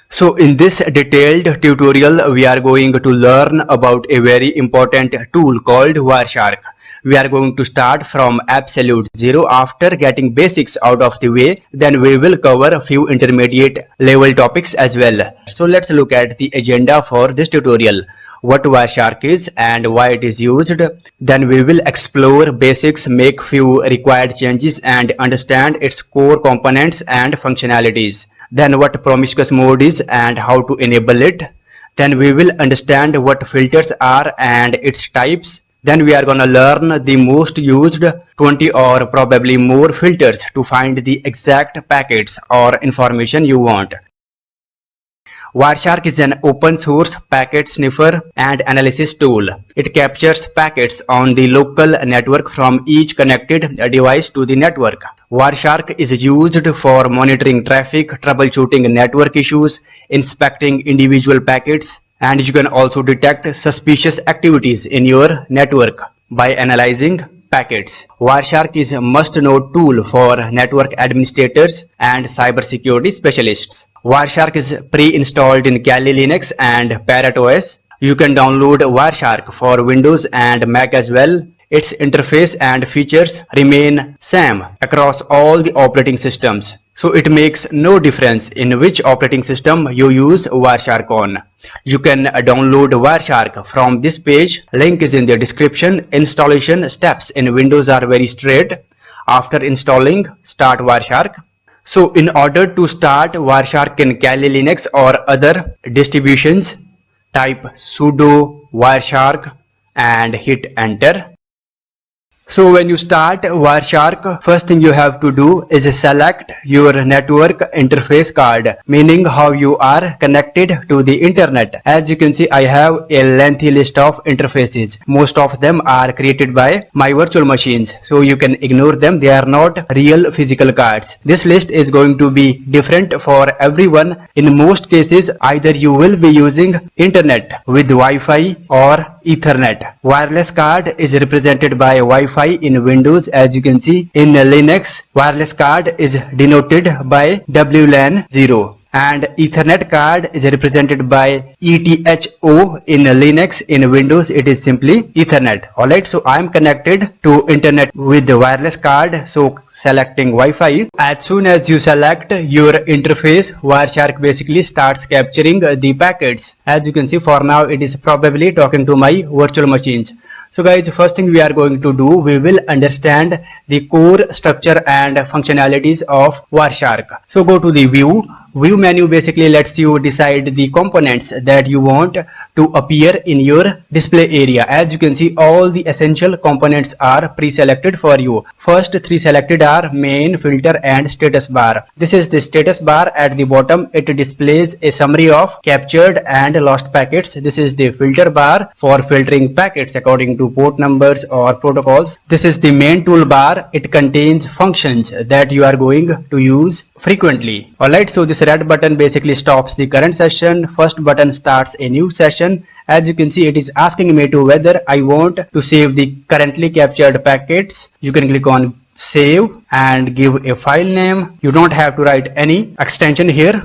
So in this detailed tutorial, we are going to learn about a very important tool called Wireshark. We are going to start from absolute zero. After getting basics out of the way, then we will cover a few intermediate level topics as well. So let's look at the agenda for this tutorial. What Wireshark is and why it is used. Then we will explore basics, make few required changes and understand its core components and functionalities. Then what promiscuous mode is and how to enable it. Then we will understand what filters are and its types. Then we are gonna learn the most used 20 or probably more filters to find the exact packets or information you want. Wireshark is an open source packet sniffer and analysis tool. It captures packets on the local network from each connected device to the network. Wireshark is used for monitoring traffic, troubleshooting network issues, inspecting individual packets, and you can also detect suspicious activities in your network by analyzing packets. Wireshark is a must-know tool for network administrators and cybersecurity specialists. Wireshark is pre-installed in Kali Linux and Parrot OS. You can download Wireshark for Windows and Mac as well. Its interface and features remain same across all the operating systems. So it makes no difference in which operating system you use Wireshark on. You can download Wireshark from this page. Link is in the description. Installation steps in Windows are very straight. After installing, start Wireshark. So in order to start Wireshark in Kali Linux or other distributions, type sudo wireshark and hit enter. So when you start Wireshark, first thing you have to do is select your network interface card, meaning how you are connected to the internet. As you can see, I have a lengthy list of interfaces. Most of them are created by my virtual machines, so you can ignore them. They are not real physical cards. This list is going to be different for everyone. In most cases, either you will be using internet with Wi-Fi or Ethernet. Wireless card is represented by Wi-Fi in Windows. As you can see, in Linux, wireless card is denoted by WLAN 0. And Ethernet card is represented by ETHO in Linux. In Windows, it is simply Ethernet. Alright, so I am connected to internet with the wireless card, so selecting Wi-Fi. As soon as you select your interface, Wireshark basically starts capturing the packets. As you can see, for now it is probably talking to my virtual machines. So guys, first thing we are going to do, we will understand the core structure and functionalities of Wireshark. So go to the view menu. Basically lets you decide the components that you want to appear in your display area. As you can see, all the essential components are pre-selected for you. First three selected are main, filter and status bar. This is the status bar at the bottom. It displays a summary of captured and lost packets. This is the filter bar for filtering packets according to port numbers or protocols. This is the main toolbar. It contains functions that you are going to use frequently. Alright, so this red button basically stops the current session. First button starts a new session. As you can see, it is asking me to whether I want to save the currently captured packets. You can click on save and give a file name. You don't have to write any extension here.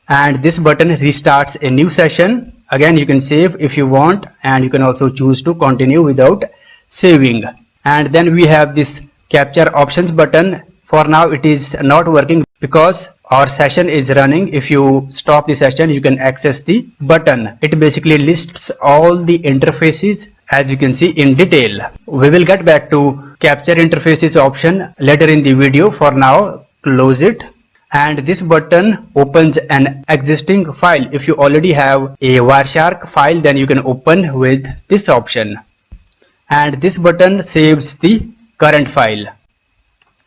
And this button restarts a new session. Again, you can save if you want, and you can also choose to continue without saving. And then we have this capture options button. For now it is not working because our session is running. If you stop the session, you can access the button. It basically lists all the interfaces, as you can see, in detail. We will get back to capture interfaces option later in the video. For now, close it. And this button opens an existing file. If you already have a Wireshark file, then you can open with this option. And this button saves the current file.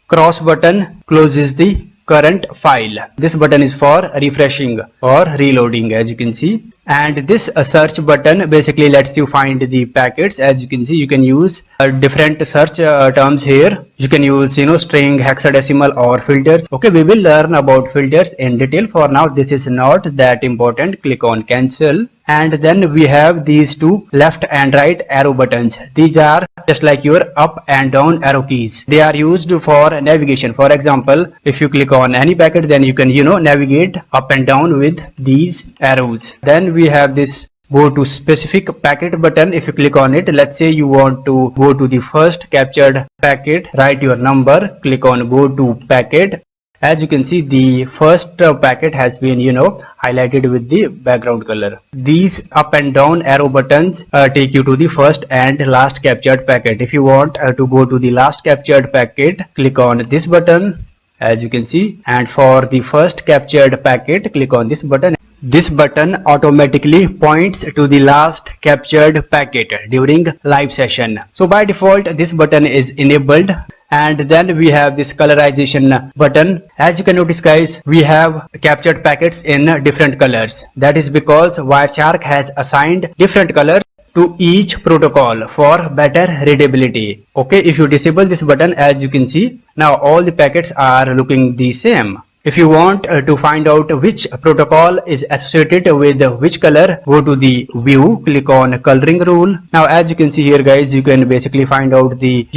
Cross button closes the current file. This button is for refreshing or reloading, as you can see. And this search button basically lets you find the packets. As you can see, you can use different search terms here. You can use string, hexadecimal, or filters. Okay, we will learn about filters in detail. For now, this is not that important. Click on cancel, and then we have these two left and right arrow buttons. These are just like your up and down arrow keys. They are used for navigation. For example, if you click on any packet, then you can navigate up and down with these arrows. Then we have this go to specific packet button. If you click on it, let's say you want to go to the first captured packet, write your number, click on go to packet. As you can see, the first packet has been highlighted with the background color. These up and down arrow buttons take you to the first and last captured packet. If you want to go to the last captured packet, click on this button, as you can see, and for the first captured packet, click on this button. This button automatically points to the last captured packet during live session. So by default, this button is enabled. And then we have this colorization button. As you can notice, guys, we have captured packets in different colors. That is because Wireshark has assigned different colors to each protocol for better readability. Okay, if you disable this button, as you can see, now all the packets are looking the same. If you want to find out which protocol is associated with which color, go to the view, click on coloring rule. Now as you can see here, guys, you can basically find out the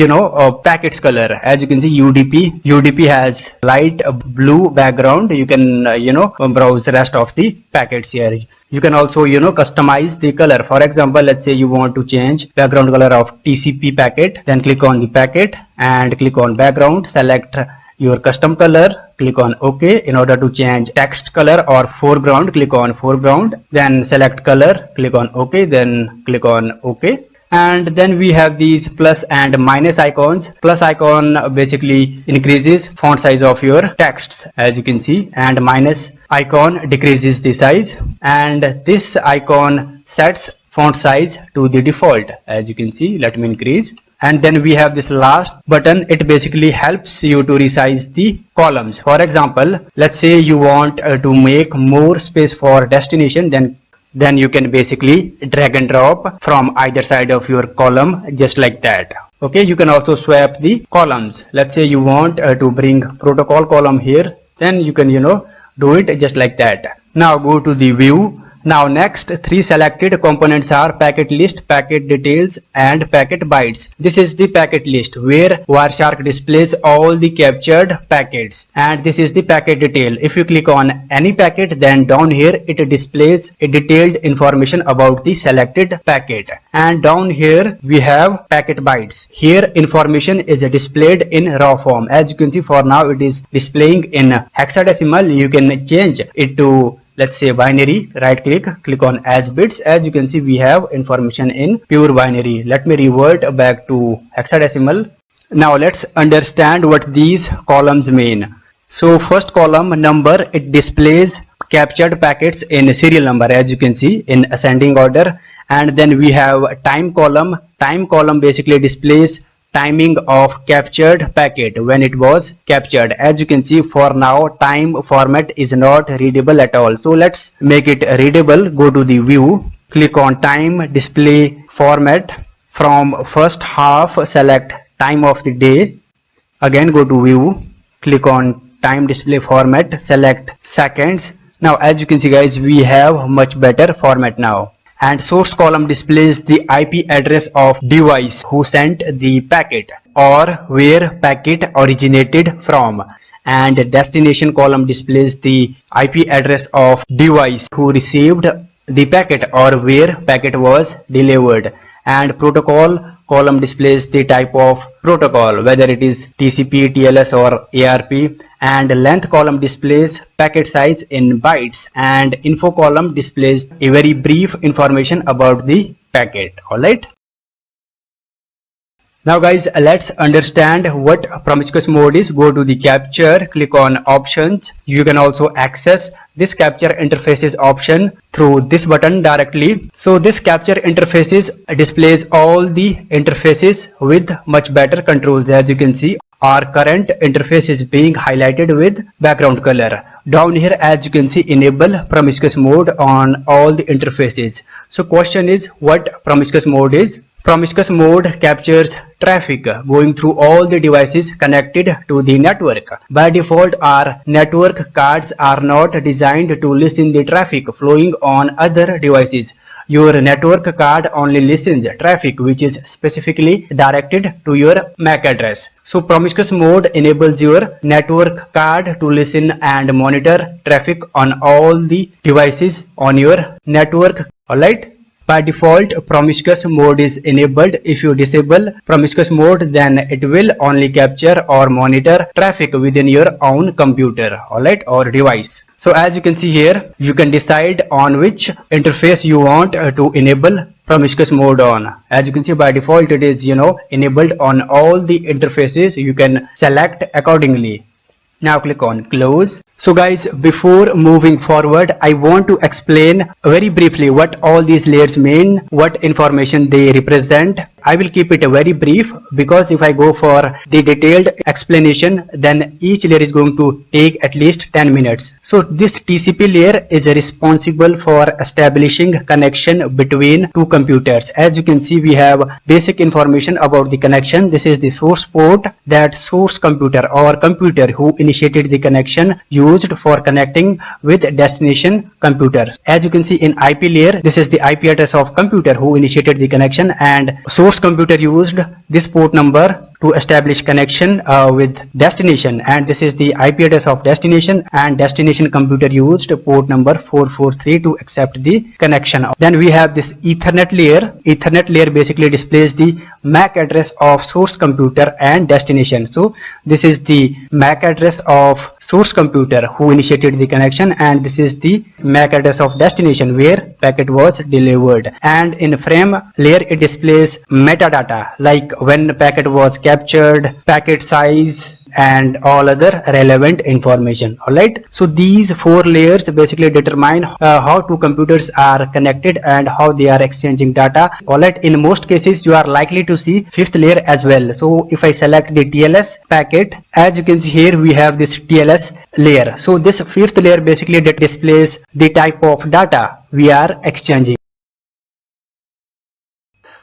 packets color. As you can see, UDP has light blue background. You can browse the rest of the packets here. You can also customize the color. For example, let's say you want to change background color of TCP packet, then click on the packet and click on background, select your custom color, click on OK. In order to change text color or foreground, click on foreground, then select color, click on OK, then click on OK. And then we have these plus and minus icons. Plus icon basically increases font size of your texts, as you can see, and minus icon decreases the size, and this icon sets font size to the default. As you can see, let me increase. And then we have this last button. It basically helps you to resize the columns. For example, let's say you want to make more space for destination, then you can basically drag and drop from either side of your column, just like that. Okay, you can also swap the columns. Let's say you want to bring protocol column here, then you can do it just like that. Now go to the view. Now next three selected components are packet list, packet details, and packet bytes. This is the packet list where Wireshark displays all the captured packets, and this is the packet detail. If you click on any packet, then down here it displays a detailed information about the selected packet, and down here we have packet bytes. Here information is displayed in raw form. As you can see, for now it is displaying in hexadecimal. You can change it to, let's say, binary. Right click on as bits. As you can see, we have information in pure binary. Let me revert back to hexadecimal. Now let's understand what these columns mean. So first column, number, it displays captured packets in serial number, as you can see, in ascending order. And then we have time column. Time column basically displays timing of captured packet when it was captured. As you can see, for now time format is not readable at all, so let's make it readable. Go to the view, click on time display format. From first half, select time of the day. Again go to view, click on time display format, select seconds. Now as you can see, guys, we have much better format now. And source column displays the IP address of device who sent the packet or where packet originated from. And destination column displays the IP address of device who received the packet or where packet was delivered. And protocol column displays the type of protocol, whether it is TCP, TLS, or ARP. And length column displays packet size in bytes, and info column displays a very brief information about the packet. Alright, now guys, let's understand what promiscuous mode is. Go to the capture, click on options. You can also access this capture interfaces option through this button directly. So this capture interfaces displays all the interfaces with much better controls. As you can see, our current interface is being highlighted with background color. Down here, as you can see, enable promiscuous mode on all the interfaces. So question is, what promiscuous mode is? Promiscuous mode captures traffic going through all the devices connected to the network. By default, our network cards are not designed to listen the traffic flowing on other devices. Your network card only listens traffic which is specifically directed to your MAC address. So promiscuous mode enables your network card to listen and monitor traffic on all the devices on your network. Alright. By default, promiscuous mode is enabled. If you disable promiscuous mode, then it will only capture or monitor traffic within your own computer, alright, or device. So as you can see here, you can decide on which interface you want to enable promiscuous mode on. As you can see, by default it is enabled on all the interfaces. You can select accordingly. Now click on close. So guys, before moving forward, I want to explain very briefly what all these layers mean, what information they represent. I will keep it very brief because if I go for the detailed explanation, then each layer is going to take at least 10 minutes. So this TCP layer is responsible for establishing connection between two computers. As you can see, we have basic information about the connection. This is the source port, that source computer or computer who initiated the connection used for connecting with destination computers. As you can see in IP layer, this is the IP address of computer who initiated the connection, and source computer used this port number to establish connection with destination, and this is the IP address of destination, and destination computer used port number 443 to accept the connection. Then we have this Ethernet layer. Ethernet layer basically displays the MAC address of source computer and destination. So this is the MAC address of source computer who initiated the connection, and this is the MAC address of destination where packet was delivered. And in frame layer, it displays metadata like when packet was captured, packet size, and all other relevant information. Alright, so these four layers basically determine how two computers are connected and how they are exchanging data. Alright, in most cases you are likely to see fifth layer as well. So if I select the TLS packet, as you can see here, we have this TLS layer. So this fifth layer basically displays the type of data we are exchanging.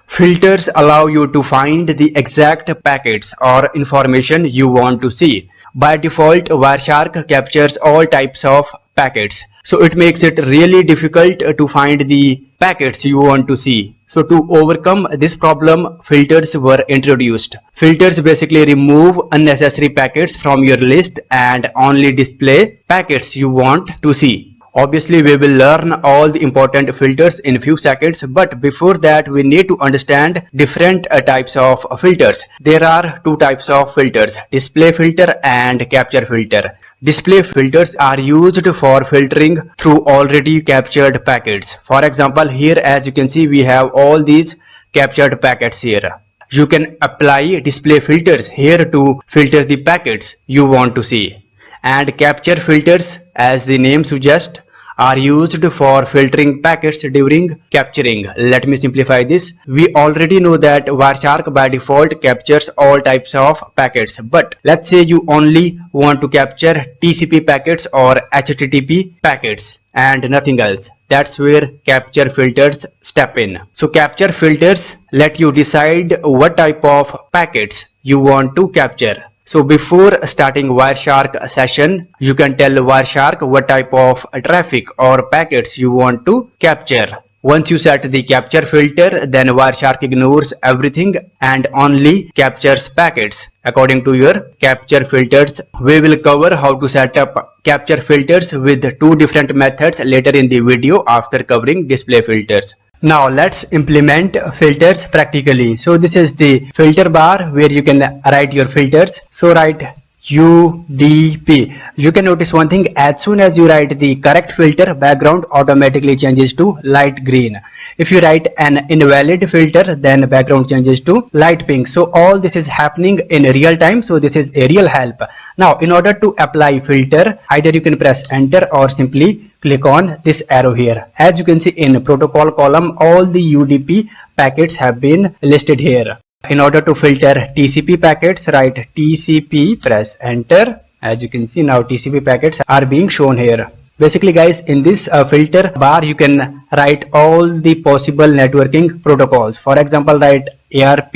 Filters allow you to find the exact packets or information you want to see. By default, Wireshark captures all types of packets. So it makes it really difficult to find the packets you want to see. So to overcome this problem, filters were introduced. Filters basically remove unnecessary packets from your list and only display packets you want to see. Obviously, we will learn all the important filters in a few seconds, but before that we need to understand different types of filters. There are two types of filters: display filter and capture filter. Display filters are used for filtering through already captured packets. For example, here as you can see, we have all these captured packets here. You can apply display filters here to filter the packets you want to see. And capture filters, as the name suggests, are used for filtering packets during capturing. Let me simplify this. We already know that Wireshark by default captures all types of packets, but let's say you only want to capture TCP packets or HTTP packets and nothing else. That's where capture filters step in. So capture filters let you decide what type of packets you want to capture. So before starting Wireshark session, you can tell Wireshark what type of traffic or packets you want to capture. Once you set the capture filter, then Wireshark ignores everything and only captures packets according to your capture filters. We will cover how to set up capture filters with two different methods later in the video after covering display filters. Now let's implement filters practically. So this is the filter bar where you can write your filters. So write UDP. You can notice one thing: as soon as you write the correct filter, background automatically changes to light green. If you write an invalid filter, then background changes to light pink. So all this is happening in real time. So this is a real help. Now in order to apply filter, either you can press enter or simply click on this arrow here. As you can see in protocol column, all the UDP packets have been listed here. In order to filter TCP packets, write TCP, press enter. As you can see now, TCP packets are being shown here. Basically guys, in this filter bar you can write all the possible networking protocols. For example, write ARP,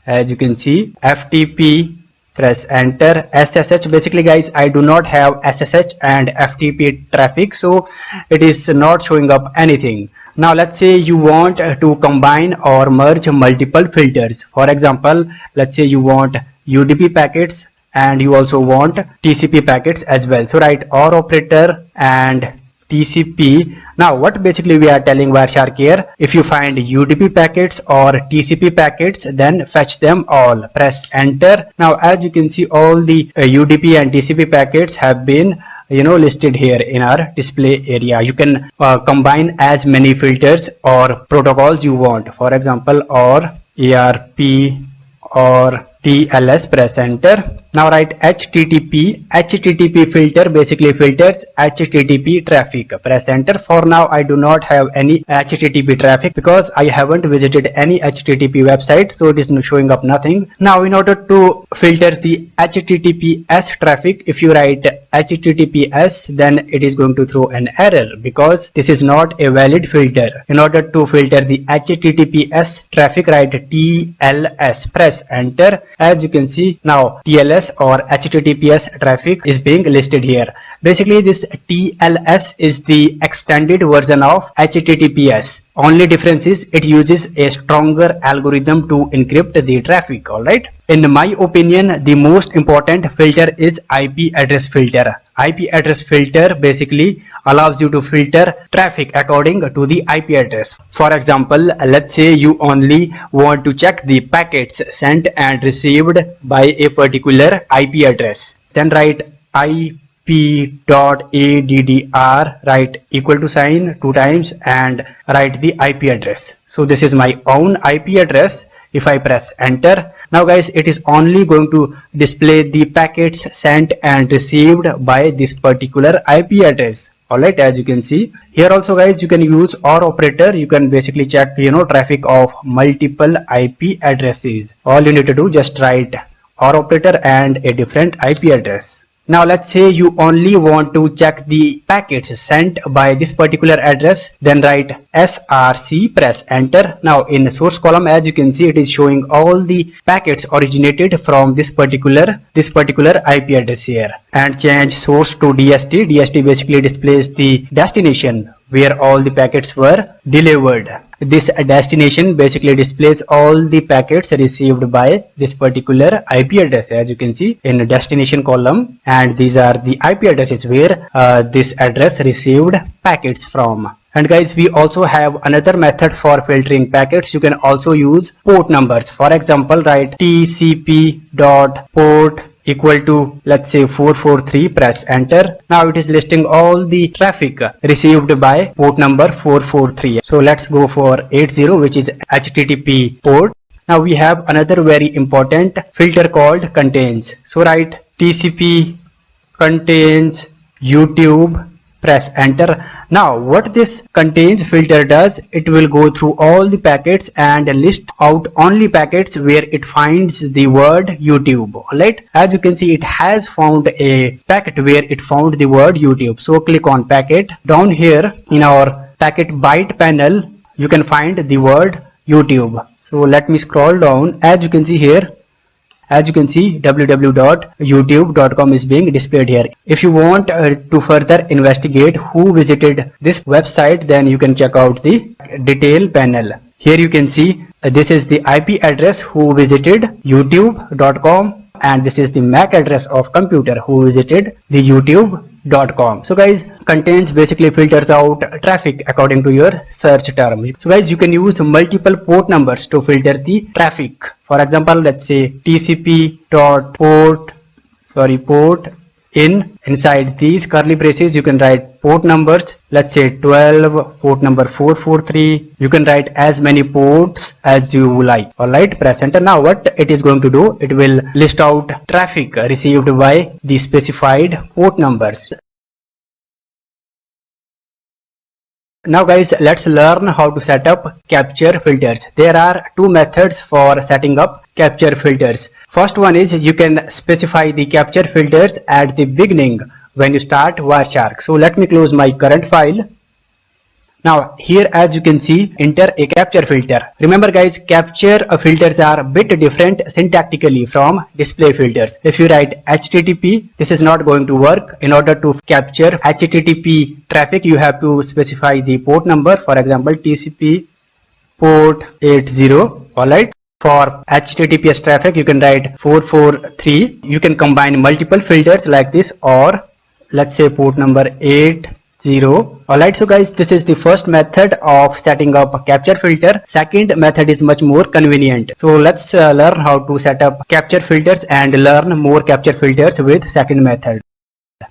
as you can see, FTP, press enter, SSH. Basically guys, I do not have SSH and FTP traffic, so it is not showing up anything. Now let's say you want to combine or merge multiple filters. For example, let's say you want UDP packets and you also want TCP packets as well. So write OR operator and TCP. Now what basically we are telling Wireshark here, if you find UDP packets or TCP packets, then fetch them all, press enter. Now as you can see, all the UDP and TCP packets have been listed here in our display area. You can combine as many filters or protocols you want. For example, or ARP or TLS, press enter. Now write HTTP filter basically filters HTTP traffic, press enter. For now I do not have any HTTP traffic because I haven't visited any HTTP website, so it is showing up nothing. Now in order to filter the HTTPS traffic, if you write HTTPS, then it is going to throw an error because this is not a valid filter. In order to filter the HTTPS traffic, write TLS, press enter. As you can see now, TLS or HTTPS traffic is being listed here. Basically this TLS is the extended version of HTTPS. Only difference is it uses a stronger algorithm to encrypt the traffic. Alright, in my opinion, the most important filter is IP address filter. IP address filter basically allows you to filter traffic according to the IP address. For example, let's say you only want to check the packets sent and received by a particular IP address. Then write IP.addr, write equal to sign 2 times and write the IP address. So this is my own IP address. If I press enter, now guys, it is only going to display the packets sent and received by this particular IP address. Alright, as you can see here also guys, you can use OR operator. You can basically check traffic of multiple IP addresses. All you need to do, just write OR operator and a different IP address. Now let's say you only want to check the packets sent by this particular address, then write src, press enter. Now in source column, as you can see, it is showing all the packets originated from this particular IP address here. And change source to DST. DST basically displays the destination where all the packets were delivered. This destination basically displays all the packets received by this particular IP address, as you can see in the destination column, and these are the IP addresses where this address received packets from. And guys, we also have another method for filtering packets. You can also use port numbers. For example, write tcp.port equal to, let's say, 443, press enter. Now it is listing all the traffic received by port number 443. So let's go for 80, which is HTTP port. Now we have another very important filter called contains. So write TCP contains YouTube, press enter. Now what this contains filter does, it will go through all the packets and list out only packets where it finds the word YouTube. Alright, as you can see, it has found a packet where it found the word YouTube. So click on packet. Down here in our packet byte panel, you can find the word YouTube. So let me scroll down. As you can see here, www.youtube.com is being displayed here. If you want to further investigate who visited this website, then you can check out the detail panel. Here you can see this is the IP address who visited youtube.com, and this is the MAC address of computer who visited the youtube.com. So guys, contains basically filters out traffic according to your search term. So guys, you can use multiple port numbers to filter the traffic. For example, let's say tcp.port inside these curly braces you can write port numbers. Let's say 12, port number 443. You can write as many ports as you like. Alright, press enter. Now what it is going to do, it will list out traffic received by the specified port numbers. Now guys, let's learn how to set up capture filters. There are two methods for setting up capture filters. First one is you can specify the capture filters at the beginning when you start Wireshark. So let me close my current file. Now here, as you can see, enter a capture filter. Remember guys, capture filters are a bit different syntactically from display filters. If you write HTTP, this is not going to work. In order to capture HTTP traffic, you have to specify the port number. For example, TCP port 80. Alright. For HTTPS traffic, you can write 443. You can combine multiple filters like this, or let's say port number 80. Alright, so guys, this is the first method of setting up a capture filter. Second method is much more convenient. So let's learn how to set up capture filters and learn more capture filters with second method.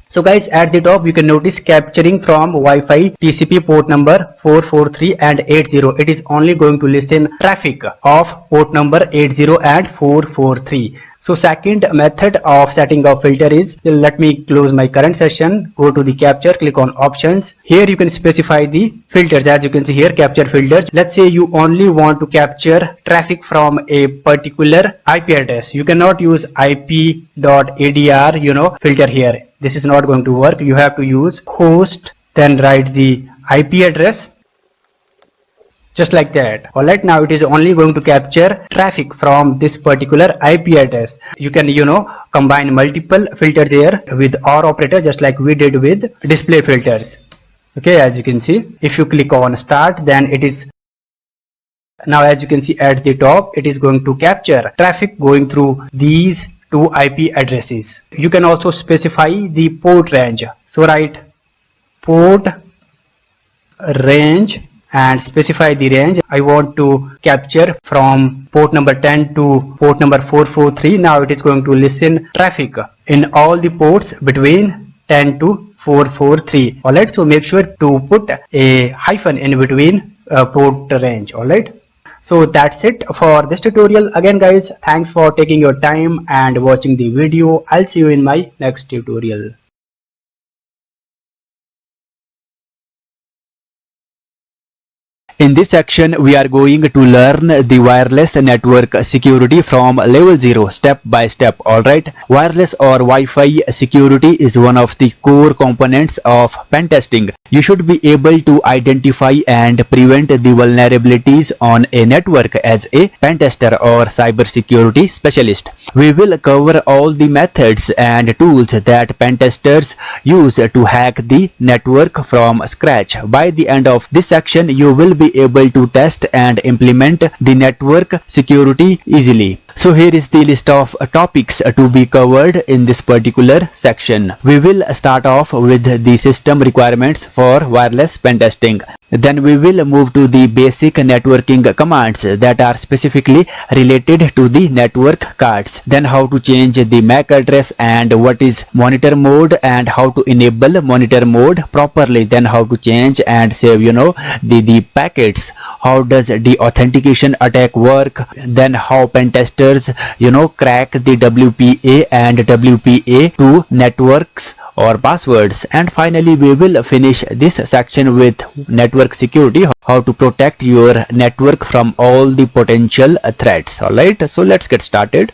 So guys, at the top you can notice capturing from Wi-Fi TCP port number 443 and 80. It is only going to listen traffic of port number 80 and 443. So second method of setting up filter is, let me close my current session, go to the capture, click on options. Here you can specify the filters. As you can see here, capture filters. Let's say you only want to capture traffic from a particular IP address. You cannot use IP.adr filter here. This is not going to work. You have to use host, then write the IP address, just like that. Alright, now it is only going to capture traffic from this particular IP address. You can combine multiple filters here with OR operator, just like we did with display filters. Okay, as you can see, if you click on start, then it is now, as you can see at the top, it is going to capture traffic going through these two IP addresses. You can also specify the port range. So write port range and specify the range. I want to capture from port number 10 to port number 443. Now it is going to listen traffic in all the ports between 10 to 443. Alright, so make sure to put a hyphen in between port range. Alright. So that's it for this tutorial. Again guys, thanks for taking your time and watching the video. I'll see you in my next tutorial. In this section, we are going to learn the wireless network security from level 0 step by step. Alright, wireless or Wi-Fi security is one of the core components of pen testing. You should be able to identify and prevent the vulnerabilities on a network as a pen tester or cybersecurity specialist. We will cover all the methods and tools that pen testers use to hack the network from scratch. By the end of this section, you will be able to test and implement the network security easily. So here is the list of topics to be covered in this particular section. We will start off with the system requirements for wireless pen testing. Then we will move to the basic networking commands that are specifically related to the network cards. Then how to change the MAC address and what is monitor mode and how to enable monitor mode properly. Then how to change and save the packets. How does the authentication attack work? Then how pen testers crack the WPA and WPA2 networks or passwords. And finally we will finish this section with network security, how to protect your network from all the potential threats. Alright, so let's get started.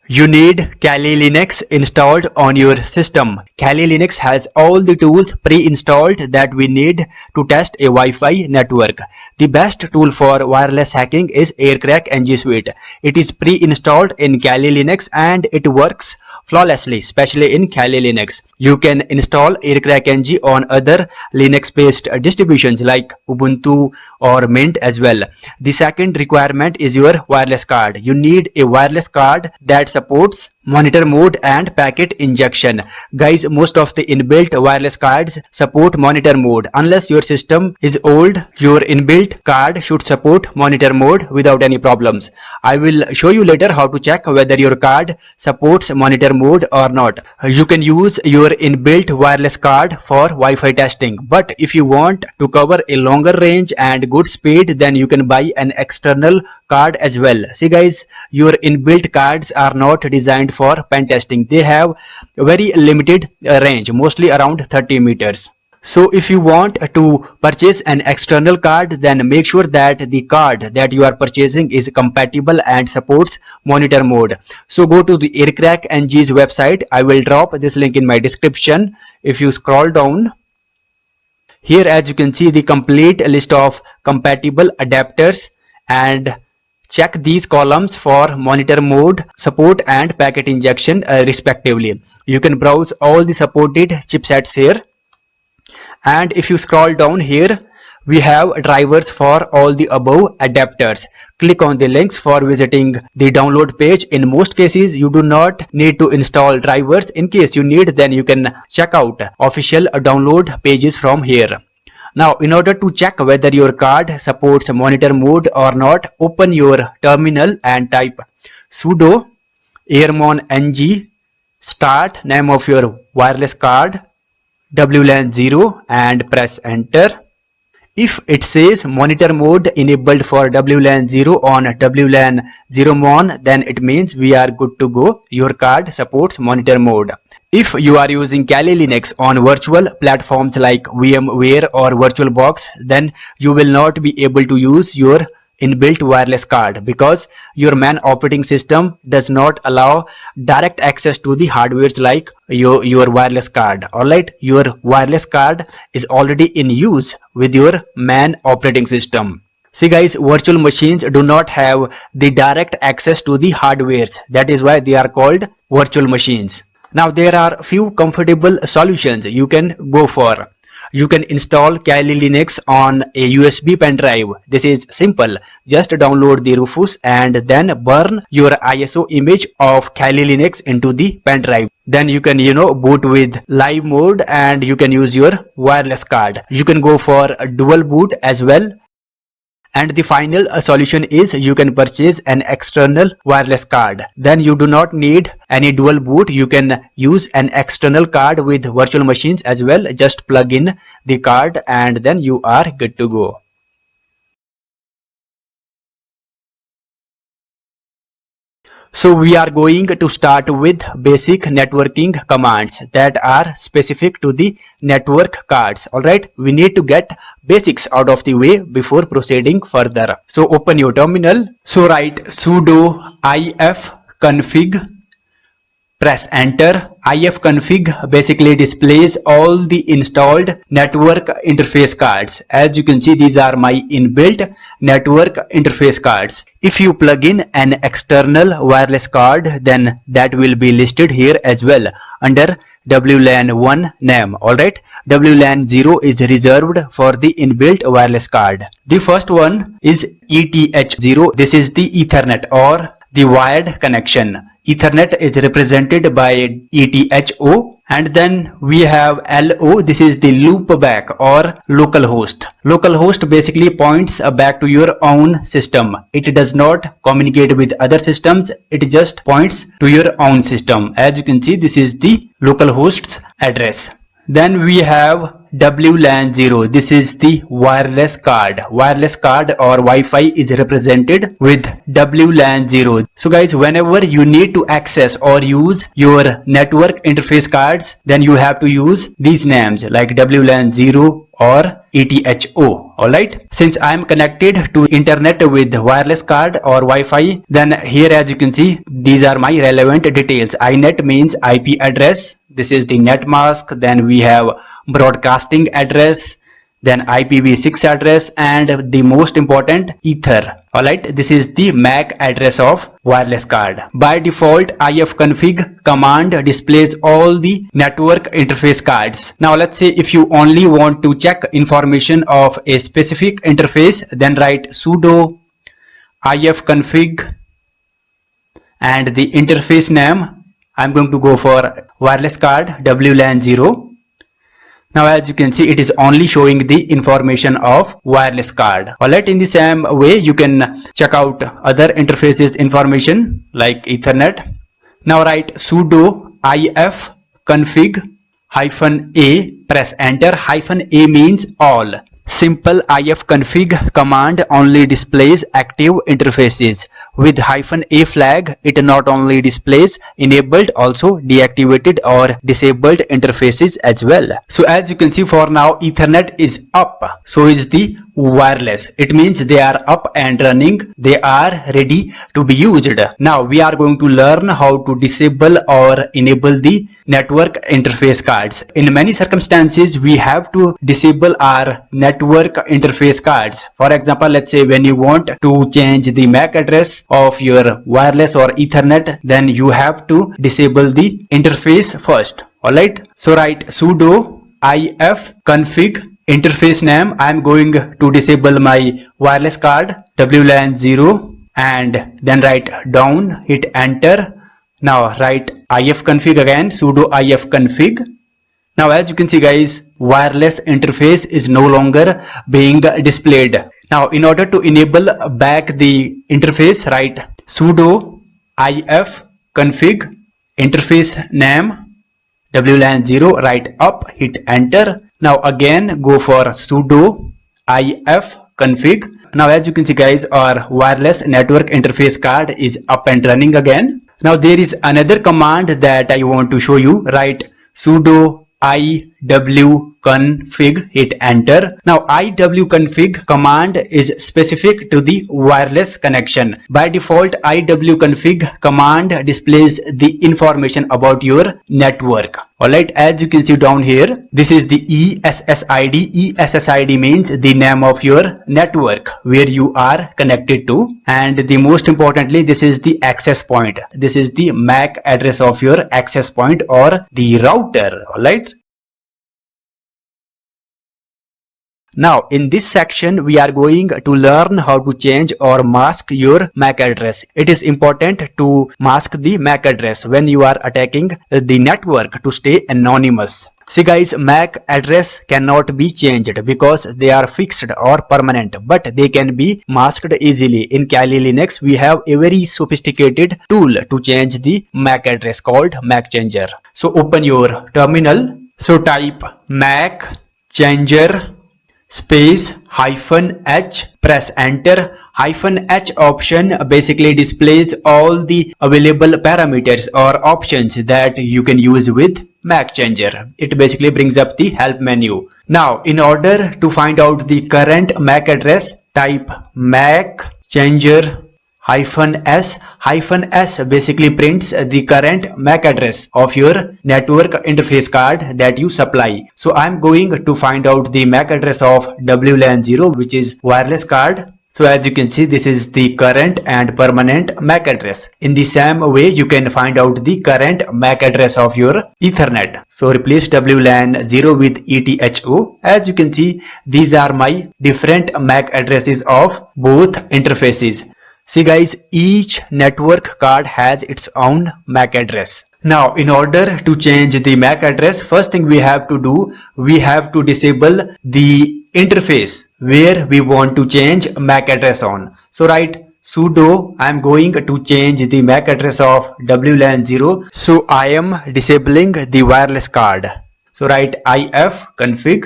You need Kali Linux installed on your system. Kali Linux has all the tools pre-installed that we need to test a Wi-Fi network. The best tool for wireless hacking is Aircrack NG Suite. It is pre-installed in Kali Linux and it works flawlessly, especially in Kali Linux. You can install Aircrack NG on other Linux-based distributions like Ubuntu or Mint as well. The second requirement is your wireless card. You need a wireless card that supports monitor mode and packet injection. Guys, most of the inbuilt wireless cards support monitor mode. Unless your system is old, your inbuilt card should support monitor mode without any problems. I will show you later how to check whether your card supports monitor mode or not. You can use your inbuilt wireless card for Wi-Fi testing, but if you want to cover a longer range and good speed, then you can buy an external card as well. See guys, your inbuilt cards are not designed for pen testing. They have a very limited range, mostly around 30 meters. So if you want to purchase an external card, then make sure that the card that you are purchasing is compatible and supports monitor mode. So go to the Aircrack NG's website. I will drop this link in my description. If you scroll down, here as you can see the complete list of compatible adapters, and check these columns for monitor mode, support and packet injection respectively. You can browse all the supported chipsets here. And if you scroll down here, we have drivers for all the above adapters. Click on the links for visiting the download page. In most cases, you do not need to install drivers. In case you need, then you can check out official download pages from here. Now, in order to check whether your card supports monitor mode or not, open your terminal and type sudo airmon ng start name of your wireless card WLAN 0 and press enter. If it says monitor mode enabled for WLAN 0 on WLAN 0 mon, then it means we are good to go. Your card supports monitor mode. If you are using Kali Linux on virtual platforms like VMware or VirtualBox, then you will not be able to use your inbuilt wireless card because your main operating system does not allow direct access to the hardwares like your wireless card. Alright, your wireless card is already in use with your main operating system. See guys, virtual machines do not have the direct access to the hardwares. That is why they are called virtual machines. Now there are few comfortable solutions you can go for. You can install Kali Linux on a USB pen drive. This is simple. Just download the Rufus and then burn your ISO image of Kali Linux into the pen drive. Then you can boot with live mode and you can use your wireless card. You can go for a dual boot as well. And the final solution is you can purchase an external wireless card. Then you do not need any dual boot. You can use an external card with virtual machines as well. Just plug in the card and then you are good to go. So we are going to start with basic networking commands that are specific to the network cards. Alright, we need to get basics out of the way before proceeding further. So open your terminal. So write sudo ifconfig, press enter. ifconfig basically displays all the installed network interface cards. As you can see, these are my inbuilt network interface cards. If you plug in an external wireless card, then that will be listed here as well under WLAN 1 name. Alright, WLAN 0 is reserved for the inbuilt wireless card. The first one is ETH0. This is the Ethernet or the wired connection. Ethernet is represented by ETHO, and then we have LO. This is the loopback or localhost. Localhost basically points back to your own system. It does not communicate with other systems. It just points to your own system. As you can see, this is the localhost's address. Then we have WLAN 0. This is the wireless card. Wireless card or Wi-Fi is represented with WLAN 0. So guys, whenever you need to access or use your network interface cards, then you have to use these names like WLAN 0 or ETHO. Alright, since I am connected to internet with wireless card or Wi-Fi, then here as you can see, these are my relevant details. INET means IP address. This is the net mask. Then we have broadcasting address, then IPv6 address, and the most important, Ether. Alright, this is the MAC address of wireless card. By default, ifconfig command displays all the network interface cards. Now let's say if you only want to check information of a specific interface, then write sudo ifconfig and the interface name. I'm going to go for wireless card WLAN 0. Now as you can see, it is only showing the information of wireless card. Alright, in the same way you can check out other interfaces information like Ethernet. Now write sudo ifconfig -a, press enter. -a means all. Simple ifconfig command only displays active interfaces. With -a flag, it not only displays enabled, also deactivated or disabled interfaces as well. So as you can see, for now Ethernet is up, so is the wireless. It means they are up and running, they are ready to be used. Now we are going to learn how to disable or enable the network interface cards. In many circumstances we have to disable our network interface cards. For example, let's say when you want to change the MAC address of your wireless or Ethernet, then you have to disable the interface first. Alright, so write sudo ifconfig interface name. I am going to disable my wireless card WLAN 0, and then write down, hit enter. Now write ifconfig again, sudo ifconfig. Now as you can see guys, wireless interface is no longer being displayed. Now in order to enable back the interface, write sudo ifconfig interface name WLAN 0, write up, hit enter. Now again go for sudo ifconfig. Now as you can see guys, our wireless network interface card is up and running again. Now there is another command that I want to show you. Write sudo iwconfig, hit enter. Now iwconfig command is specific to the wireless connection. By default, iwconfig command displays the information about your network. Alright, as you can see down here, this is the ESSID. ESSID means the name of your network where you are connected to, and the most importantly, this is the access point. This is the MAC address of your access point or the router. Alright, now in this section we are going to learn how to change or mask your MAC address. It is important to mask the MAC address when you are attacking the network to stay anonymous. See guys, MAC address cannot be changed because they are fixed or permanent, but they can be masked easily. In Kali Linux we have a very sophisticated tool to change the MAC address called MAC changer. So open your terminal. So type MAC changer space -h, press enter. -h option basically displays all the available parameters or options that you can use with MAC changer. It basically brings up the help menu. Now in order to find out the current MAC address, type MAC changer -s. -s basically prints the current MAC address of your network interface card that you supply. So I'm going to find out the MAC address of WLAN 0, which is wireless card. So as you can see, this is the current and permanent MAC address. In the same way, you can find out the current MAC address of your Ethernet. So replace WLAN 0 with ETHO. As you can see, these are my different MAC addresses of both interfaces. See guys, each network card has its own MAC address. Now in order to change the MAC address, first thing we have to do, we have to disable the interface where we want to change MAC address on. So write sudo, I am going to change the MAC address of WLAN 0. So I am disabling the wireless card. So write ifconfig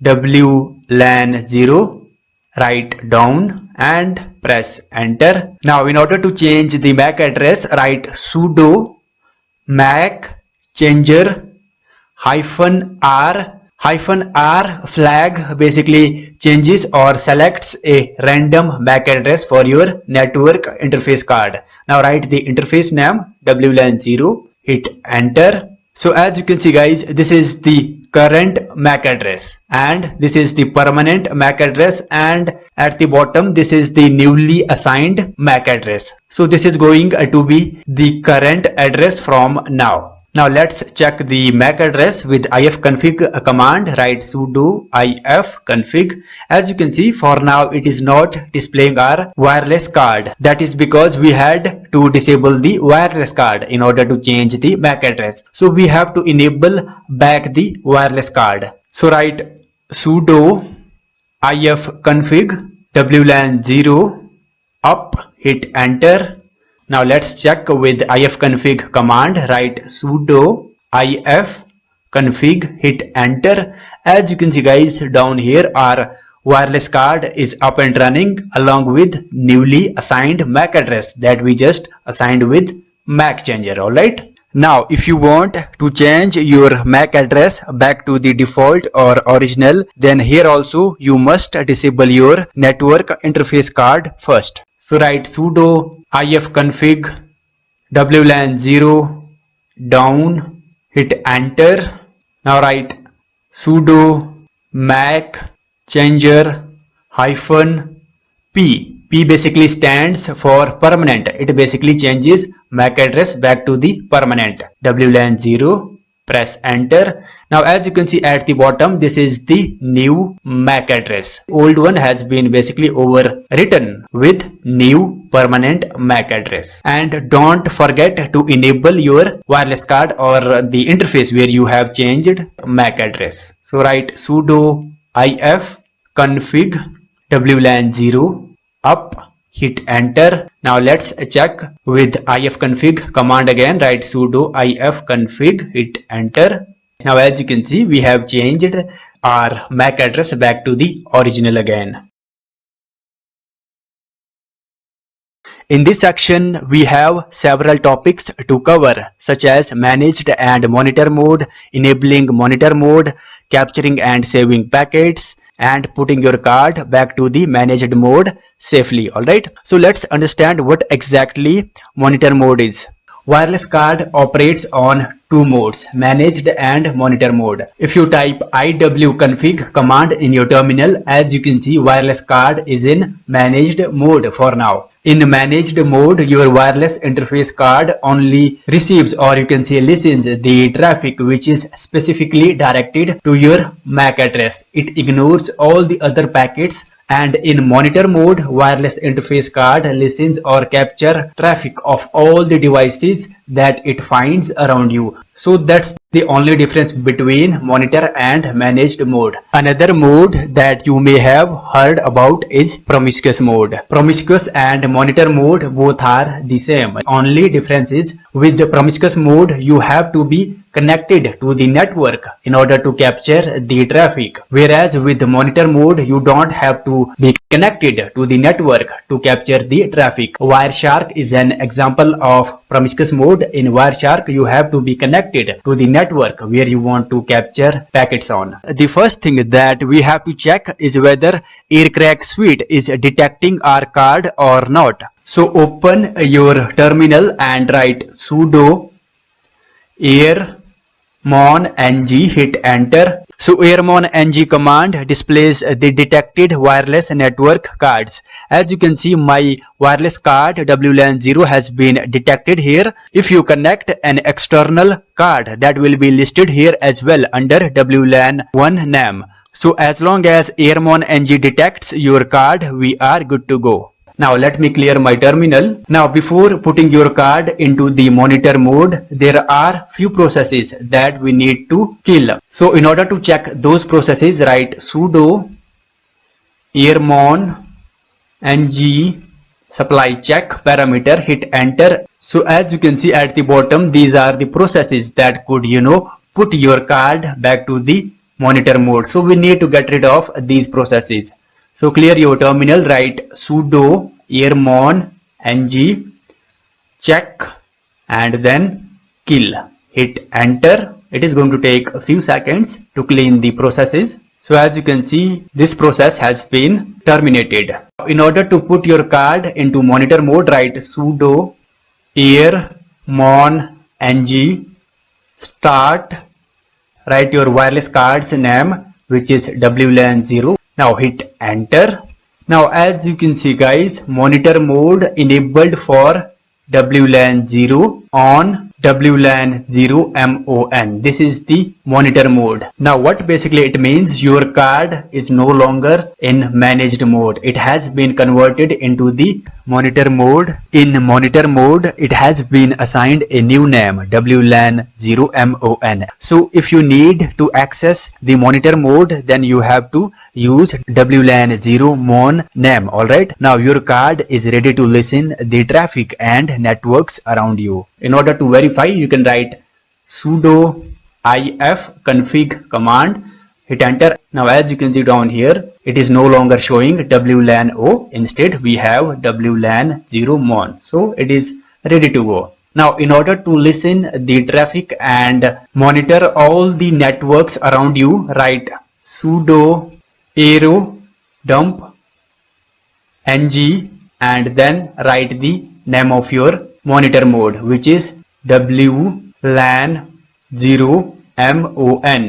WLAN 0, write down and press enter. Now in order to change the MAC address, write sudo MAC changer -r. -r flag basically changes or selects a random MAC address for your network interface card. Now write the interface name WLAN 0, hit enter. So as you can see guys, this is the current MAC address and this is the permanent MAC address, and at the bottom this is the newly assigned MAC address. So this is going to be the current address from now. Now let's check the MAC address with ifconfig command. Write sudo ifconfig. As you can see, for now it is not displaying our wireless card. That is because we had to disable the wireless card in order to change the MAC address. So we have to enable back the wireless card. So write sudo ifconfig WLAN 0 up, hit enter. Now let's check with ifconfig command. Write sudo ifconfig, hit enter. As you can see guys, down here our wireless card is up and running along with newly assigned MAC address that we just assigned with MAC changer. Alright. Now if you want to change your MAC address back to the default or original, then here also you must disable your network interface card first. So write sudo ifconfig WLAN 0 down, hit enter. Now write sudo MAC changer -p. P basically stands for permanent. It basically changes MAC address back to the permanent. WLAN 0, press enter. Now as you can see at the bottom, this is the new MAC address. Old one has been basically overwritten with new permanent MAC address. And don't forget to enable your wireless card or the interface where you have changed MAC address. So write sudo ifconfig WLAN 0 up, hit enter. Now let's check with ifconfig command again. Write sudo ifconfig, hit enter. Now as you can see, we have changed our MAC address back to the original again. In this section, we have several topics to cover, such as managed and monitor mode, enabling monitor mode, capturing and saving packets, and putting your card back to the managed mode safely. Alright, so let's understand what exactly monitor mode is. Wireless card operates on two modes, managed and monitor mode. If you type iwconfig command in your terminal, as you can see, wireless card is in managed mode for now. In managed mode, your wireless interface card only receives, or you can say listens, the traffic which is specifically directed to your MAC address. It ignores all the other packets. And in monitor mode, wireless interface card listens or capture traffic of all the devices that it finds around you. So that's the only difference between monitor and managed mode. Another mode that you may have heard about is promiscuous mode. Promiscuous and monitor mode both are the same. Only difference is with the promiscuous mode, you have to be connected to the network in order to capture the traffic, whereas with the monitor mode you don't have to be connected to the network to capture the traffic. Wireshark is an example of promiscuous mode. In Wireshark, you have to be connected to the network where you want to capture packets on. The first thing that we have to check is whether Aircrack Suite is detecting our card or not. So open your terminal and write sudo airmon-ng, hit enter. So airmon-ng command displays the detected wireless network cards. As you can see, my wireless card WLAN 0 has been detected here. If you connect an external card, that will be listed here as well under WLAN 1 name. So as long as airmon-ng detects your card, we are good to go. Now let me clear my terminal. Now before putting your card into the monitor mode, there are few processes that we need to kill. So in order to check those processes, write sudo airmon-ng supply check parameter, hit enter. So as you can see at the bottom, these are the processes that could, put your card back to the monitor mode. So we need to get rid of these processes. So clear your terminal, write sudo airmon-ng check and then kill, hit enter. It is going to take a few seconds to clean the processes. So as you can see, this process has been terminated. In order to put your card into monitor mode, write sudo airmon-ng start, write your wireless card's name, which is WLAN 0. Now hit enter. Now as you can see guys, monitor mode enabled for WLAN 0 on WLAN 0 MON. This is the monitor mode. Now what basically it means, your card is no longer in managed mode. It has been converted into the monitor mode. In monitor mode, it has been assigned a new name, WLAN 0 MON. So if you need to access the monitor mode, then you have to use WLAN 0 MON name. Alright, now your card is ready to listen the traffic and networks around you. In order to verify, you can write sudo ifconfig command, hit enter. Now as you can see down here, it is no longer showing WLAN O. Instead we have WLAN 0 mon. So it is ready to go. Now in order to listen the traffic and monitor all the networks around you, write sudo aero dump ng and then write the name of your monitor mode, which is WLAN 0 MON.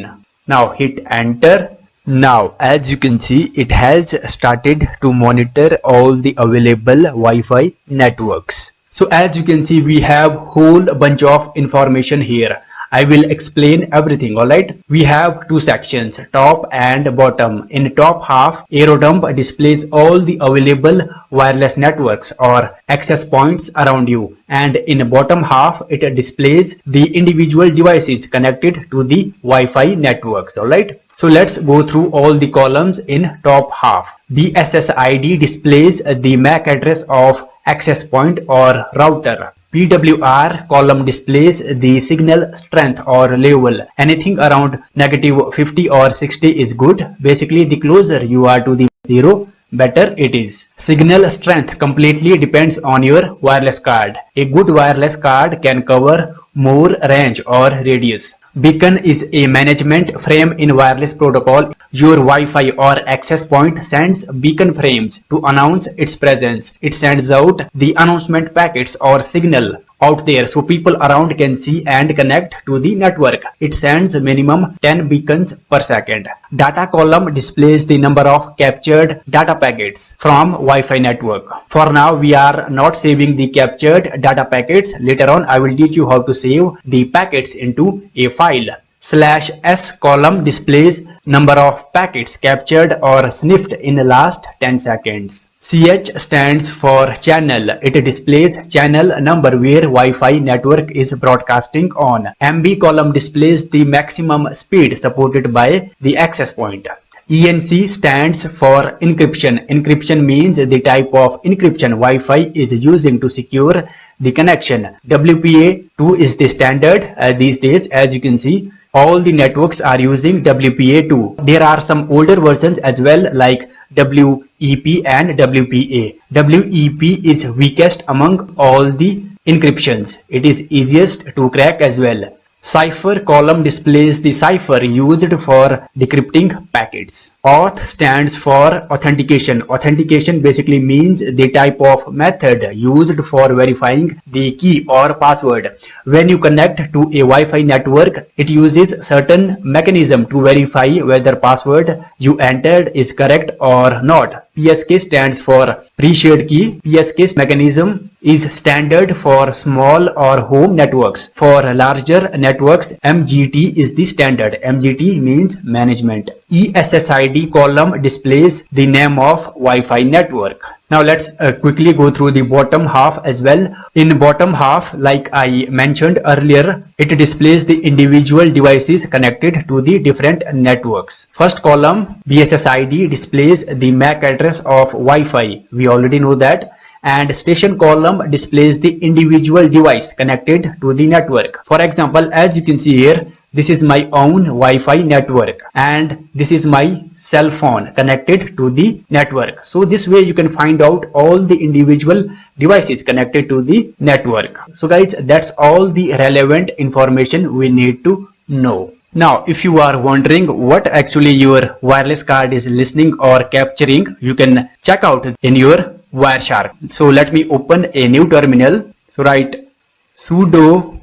Now hit enter. Now as you can see, it has started to monitor all the available Wi-Fi networks. So as you can see, we have whole bunch of information here. I will explain everything. Alright, we have two sections, top and bottom. In top half, AeroDump displays all the available wireless networks or access points around you, and in bottom half it displays the individual devices connected to the Wi-Fi networks. Alright, so let's go through all the columns in top half. BSSID displays the MAC address of access point or router. PWR column displays the signal strength or level. Anything around -50 or 60 is good. Basically, the closer you are to the 0, better it is. Signal strength completely depends on your wireless card. A good wireless card can cover more range or radius. Beacon is a management frame in wireless protocol. Your Wi-Fi or access point sends beacon frames to announce its presence. It sends out the announcement packets or signal out there so people around can see and connect to the network. It sends minimum 10 beacons per second. Data column displays the number of captured data packets from Wi-Fi network. For now, we are not saving the captured data packets. Later on, I will teach you how to save the packets into a file. /S column displays number of packets captured or sniffed in the last 10 seconds. CH stands for channel. It displays channel number where Wi-Fi network is broadcasting on. MB column displays the maximum speed supported by the access point. ENC stands for encryption. Encryption means the type of encryption Wi-Fi is using to secure the connection. WPA2 is the standard these days. As you can see, all the networks are using WPA2. There are some older versions as well, like WEP and WPA. WEP is weakest among all the encryptions. It is easiest to crack as well. Cipher column displays the cipher used for decrypting packets. Auth stands for authentication. Authentication basically means the type of method used for verifying the key or password. When you connect to a Wi-Fi network, it uses certain mechanism to verify whether password you entered is correct or not. PSK stands for pre-shared key. PSK mechanism is standard for small or home networks. For larger networks, MGT is the standard. MGT means management. ESSID column displays the name of Wi-Fi network. Now let's quickly go through the bottom half as well. In bottom half, like I mentioned earlier, it displays the individual devices connected to the different networks. First column, BSSID, displays the MAC address of Wi-Fi. We already know that. And station column displays the individual device connected to the network. For example, as you can see here, this is my own Wi-Fi network and this is my cell phone connected to the network. So this way you can find out all the individual devices connected to the network. So guys, that's all the relevant information we need to know. Now, if you are wondering what actually your wireless card is listening or capturing, you can check out in your Wireshark. So let me open a new terminal. So write sudo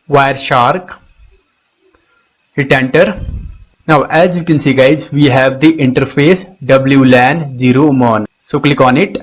Wireshark, hit enter. Now as you can see guys, we have the interface WLAN 0 mon. So click on it.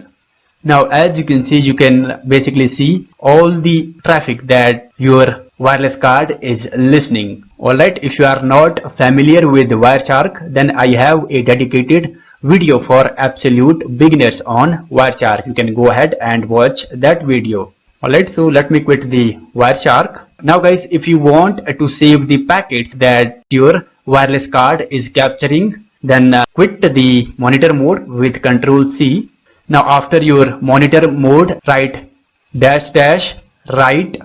Now as you can see, you can basically see all the traffic that your wireless card is listening. Alright, if you are not familiar with Wireshark, then I have a dedicated video for absolute beginners on Wireshark. You can go ahead and watch that video. Alright, so let me quit the Wireshark. Now guys, if you want to save the packets that your wireless card is capturing, then quit the monitor mode with Ctrl+C. Now after your monitor mode, write --right/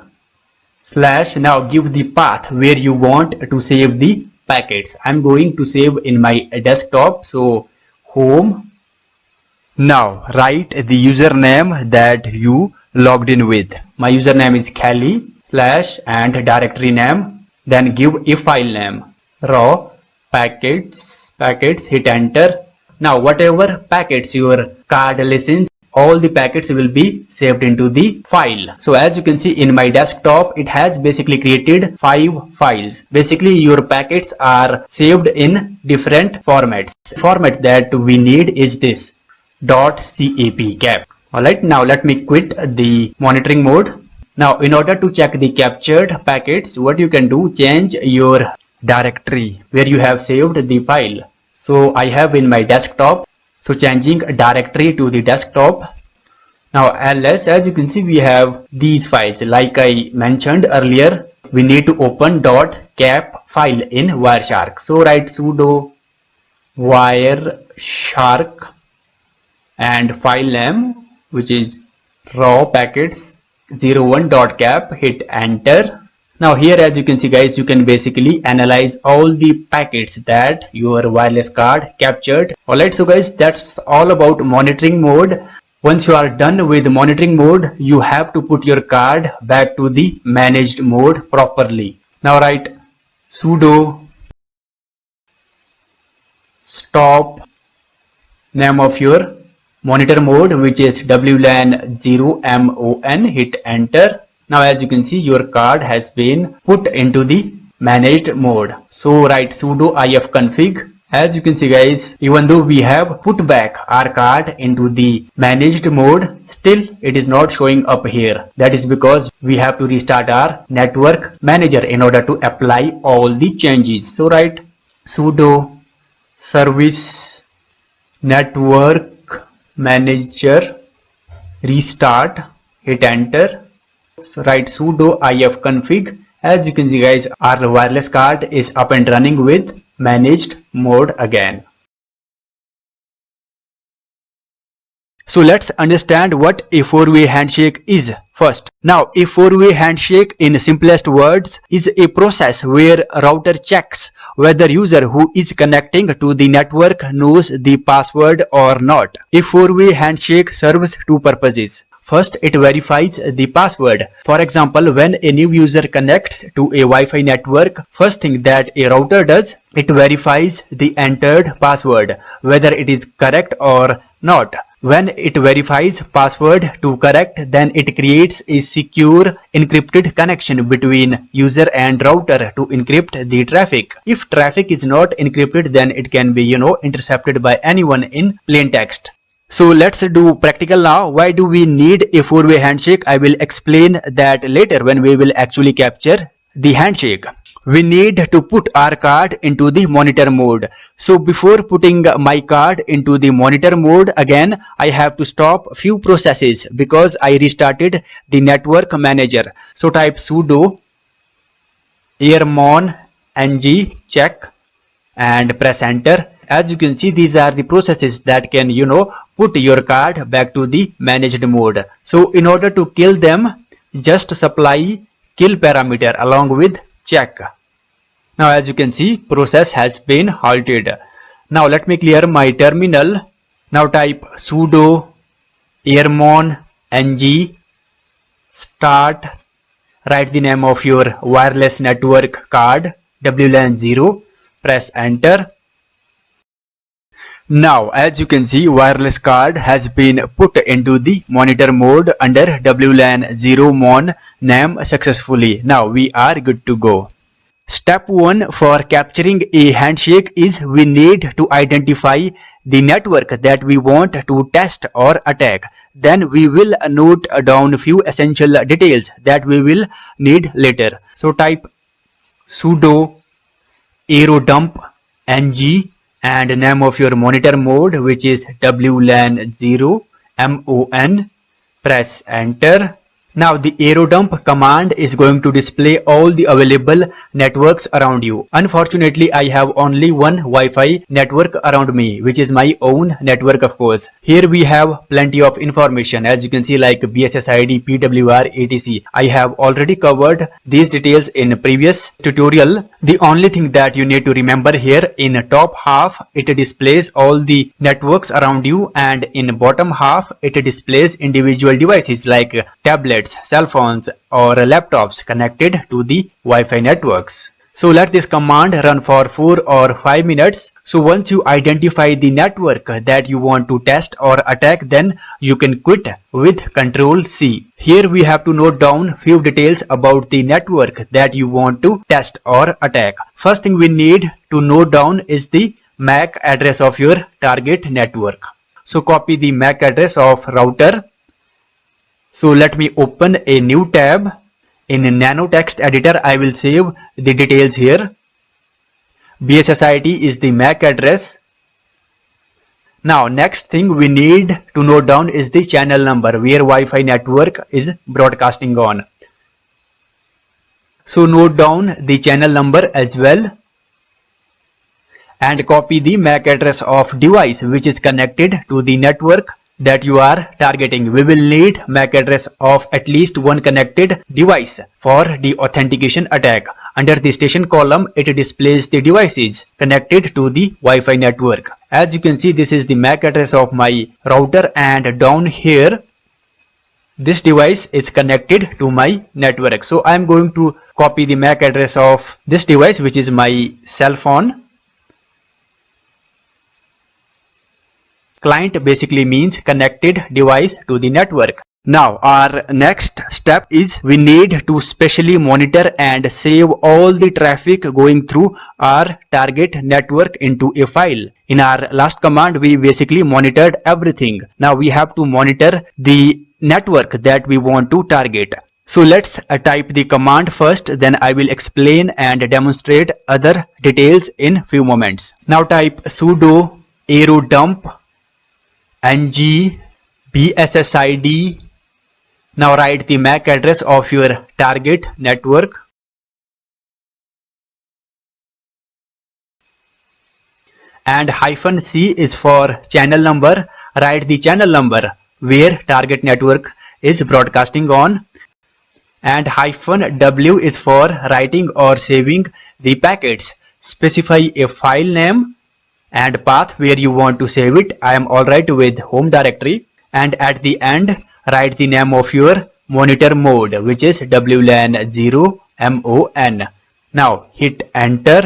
now give the path where you want to save the packets. I'm going to save in my desktop, so home. Now write the username that you logged in with. My username is Kelly slash and directory name. Then give a file name raw packets, hit enter. Now whatever packets your card listens, all the packets will be saved into the file. So as you can see in my desktop, it has basically created 5 files. Basically your packets are saved in different formats. The format that we need is this .cap. Alright, now let me quit the monitoring mode. Now in order to check the captured packets, what you can do, change your directory where you have saved the file. So I have in my desktop, so changing directory to the desktop. Now ls, as you can see, we have these files. Like I mentioned earlier, we need to open .cap file in Wireshark. So write sudo Wireshark and file name, which is raw packets 01.cap, hit enter. Now here, as you can see guys, you can basically analyze all the packets that your wireless card captured. Alright, so guys, that's all about monitoring mode. Once you are done with monitoring mode, you have to put your card back to the managed mode properly. Now write sudo stop name of your monitor mode, which is WLAN 0MON, hit enter. Now as you can see, your card has been put into the managed mode. So write sudo ifconfig. As you can see guys, even though we have put back our card into the managed mode, still it is not showing up here. That is because we have to restart our network manager in order to apply all the changes. So write sudo service network manager restart, hit enter. So write sudo ifconfig. As you can see guys, our wireless card is up and running with managed mode again. So let's understand what a four-way handshake is first. Now a four-way handshake in simplest words is a process where router checks whether user who is connecting to the network knows the password or not. A four-way handshake serves two purposes. First, it verifies the password. For example, when a new user connects to a Wi-Fi network, first thing that a router does, it verifies the entered password, whether it is correct or not. When it verifies password to correct, then it creates a secure encrypted connection between user and router to encrypt the traffic. If traffic is not encrypted, then it can be, intercepted by anyone in plain text. So let's do practical now. Why do we need a four-way handshake? I will explain that later when we will actually capture the handshake. We need to put our card into the monitor mode. So before putting my card into the monitor mode, again I have to stop few processes because I restarted the network manager. So type sudo ermon ng check and press enter. As you can see, these are the processes that can put your card back to the managed mode. So in order to kill them, just supply kill parameter along with check. Now as you can see, process has been halted. Now let me clear my terminal. Now type sudo ermon ng start, write the name of your wireless network card WLAN 0, press enter. Now as you can see, wireless card has been put into the monitor mode under WLAN 0 mon name successfully. Now we are good to go. Step 1 for capturing a handshake is we need to identify the network that we want to test or attack. Then we will note down few essential details that we will need later. So type sudo aerodump ng and name of your monitor mode, which is WLAN 0 MON, press enter. Now the AeroDump command is going to display all the available networks around you. Unfortunately, I have only one Wi-Fi network around me, which is my own network of course. Here we have plenty of information, as you can see, like BSSID, PWR, etc. I have already covered these details in previous tutorial. The only thing that you need to remember here, in top half it displays all the networks around you, and in bottom half it displays individual devices like tablets, cell phones or laptops connected to the Wi-Fi networks. So let this command run for 4 or 5 minutes. So once you identify the network that you want to test or attack, then you can quit with Ctrl C. Here we have to note down few details about the network that you want to test or attack. First thing we need to note down is the MAC address of your target network. So copy the MAC address of router. So let me open a new tab. In Nano Text Editor, I will save the details here. BSSID is the MAC address. Now next thing we need to note down is the channel number where Wi-Fi network is broadcasting on. So note down the channel number as well, and copy the MAC address of device which is connected to the network that you are targeting. We will need MAC address of at least one connected device for the authentication attack. Under the station column, it displays the devices connected to the Wi-Fi network. As you can see, this is the MAC address of my router, and down here this device is connected to my network. So I am going to copy the MAC address of this device, which is my cell phone. Client basically means connected device to the network. Now our next step is we need to specially monitor and save all the traffic going through our target network into a file. In our last command, we basically monitored everything. Now we have to monitor the network that we want to target. So let's type the command first, then I will explain and demonstrate other details in few moments. Now type sudo aerodump ng bssid. Now write the MAC address of your target network. And -c is for channel number. Write the channel number where target network is broadcasting on. And -w is for writing or saving the packets. Specify a file name and path where you want to save it. I am alright with home directory. And at the end, write the name of your monitor mode, which is WLAN 0 MON. Now hit enter.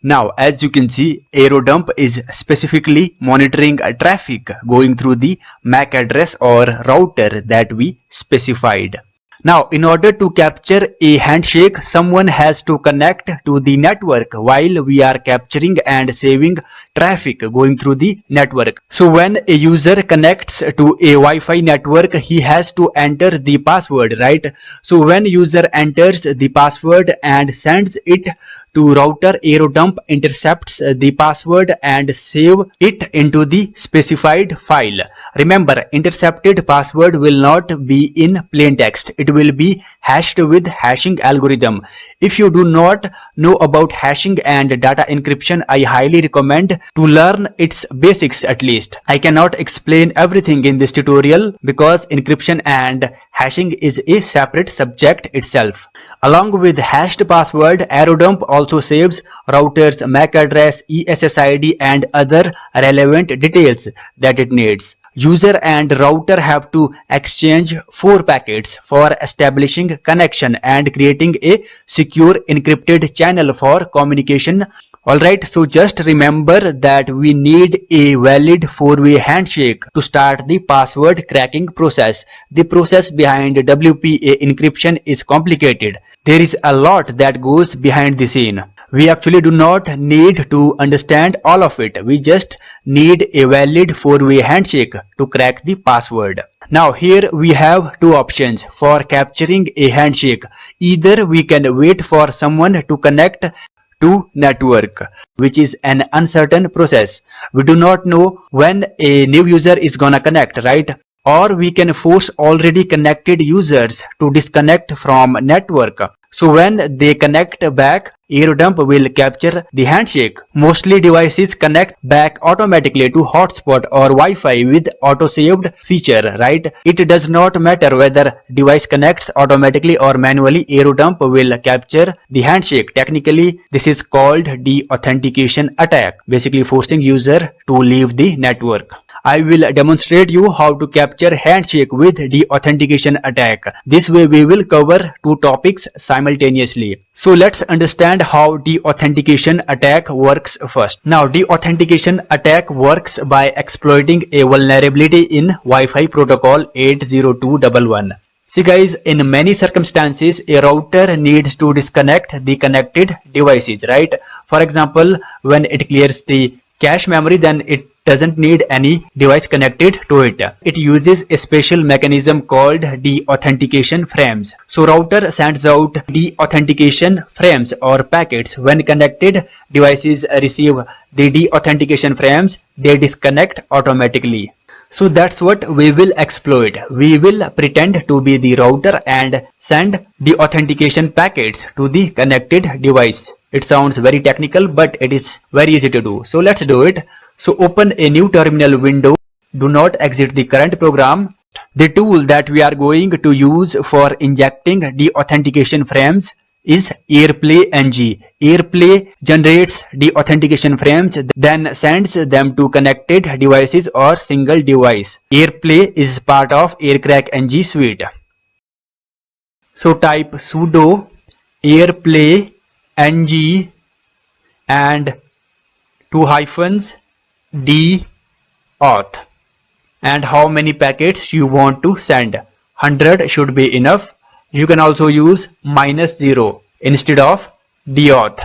Now as you can see, AeroDump is specifically monitoring traffic going through the MAC address or router that we specified. Now, in order to capture a handshake, someone has to connect to the network while we are capturing and saving traffic going through the network. So when a user connects to a Wi-Fi network, he has to enter the password, right? So when user enters the password and sends it to router, AeroDump intercepts the password and save it into the specified file. Remember, intercepted password will not be in plain text. It will be hashed with hashing algorithm. If you do not know about hashing and data encryption, I highly recommend to learn its basics at least. I cannot explain everything in this tutorial because encryption and hashing is a separate subject itself. Along with hashed password, AeroDump also saves router's MAC address, ESSID and other relevant details that it needs. User and router have to exchange 4 packets for establishing connection and creating a secure encrypted channel for communication. Alright, so just remember that we need a valid 4-way handshake to start the password cracking process. The process behind WPA encryption is complicated. There is a lot that goes behind the scene. We actually do not need to understand all of it. We just need a valid 4-way handshake to crack the password. Now here we have 2 options for capturing a handshake. Either we can wait for someone to connect to network, which is an uncertain process. We do not know when a new user is gonna connect, right? or we can force already connected users to disconnect from network. So when they connect back, AeroDump will capture the handshake. Mostly devices connect back automatically to hotspot or Wi-Fi with auto-saved feature, right? It does not matter whether device connects automatically or manually, AeroDump will capture the handshake. Technically, this is called deauthentication attack, basically forcing user to leave the network. I will demonstrate you how to capture handshake with deauthentication attack. This way we will cover two topics simultaneously. So let's understand how deauthentication attack works first. Now deauthentication attack works by exploiting a vulnerability in Wi-Fi protocol 802.11. See guys, in many circumstances, a router needs to disconnect the connected devices, right? For example, when it clears the cache memory, then it doesn't need any device connected to it. It uses a special mechanism called deauthentication frames. So router sends out deauthentication frames or packets. When connected devices receive the deauthentication frames, they disconnect automatically. So that's what we will exploit. We will pretend to be the router and send the authentication packets to the connected device. It sounds very technical, but it is very easy to do. So let's do it. So open a new terminal window. Do not exit the current program. The tool that we are going to use for injecting deauthentication frames is AirPlay NG. AirPlay generates deauthentication frames, then sends them to connected devices or single device. AirPlay is part of AirCrack NG suite. So type sudo AirPlay NG and two hyphens deauth, and how many packets you want to send. 100 should be enough. You can also use -0 instead of deauth.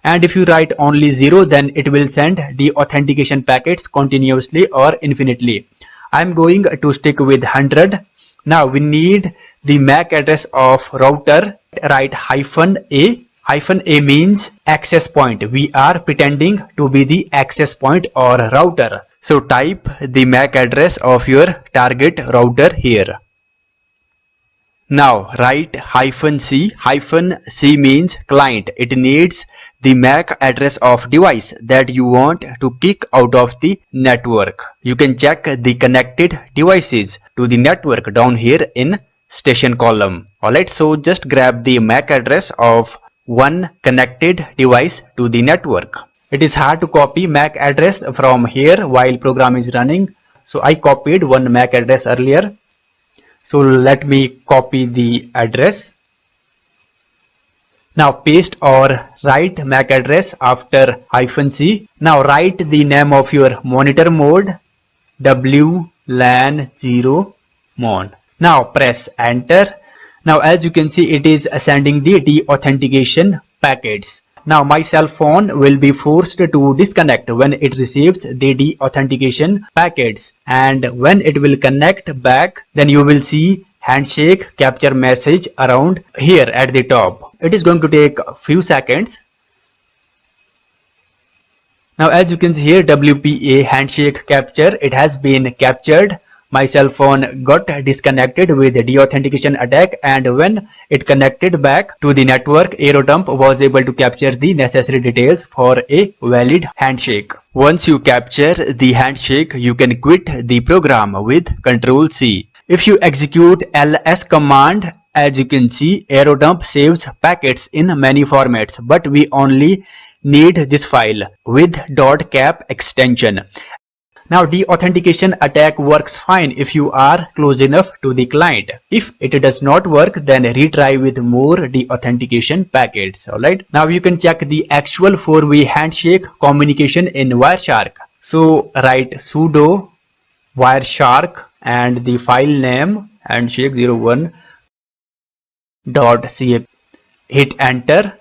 And if you write only 0, then it will send deauthentication packets continuously or infinitely. I'm going to stick with 100. Now we need the MAC address of router. Write -a. -a means access point. We are pretending to be the access point or router. So type the MAC address of your target router here. Now write -c. -c means client. It needs the MAC address of device that you want to kick out of the network. You can check the connected devices to the network down here in station column. Alright, so just grab the MAC address of one connected device to the network. It is hard to copy MAC address from here while program is running. So I copied one MAC address earlier. So let me copy the address. Now paste or write MAC address after -c. Now write the name of your monitor mode, WLAN 0 mon. Now press enter. Now as you can see, it is sending the deauthentication packets. Now my cell phone will be forced to disconnect when it receives the deauthentication packets, and when it will connect back, then you will see handshake capture message around here at the top. It is going to take a few seconds. Now as you can see here, WPA handshake capture, it has been captured. My cell phone got disconnected with the deauthentication attack, and when it connected back to the network, AeroDump was able to capture the necessary details for a valid handshake. Once you capture the handshake, you can quit the program with Ctrl+C. If you execute ls command, as you can see, AeroDump saves packets in many formats, but we only need this file with .cap extension. Now deauthentication attack works fine if you are close enough to the client. If it does not work, then retry with more deauthentication packets. Alright. Now you can check the actual 4-way handshake communication in Wireshark. So write sudo Wireshark and the file name handshake01.ca. Hit enter.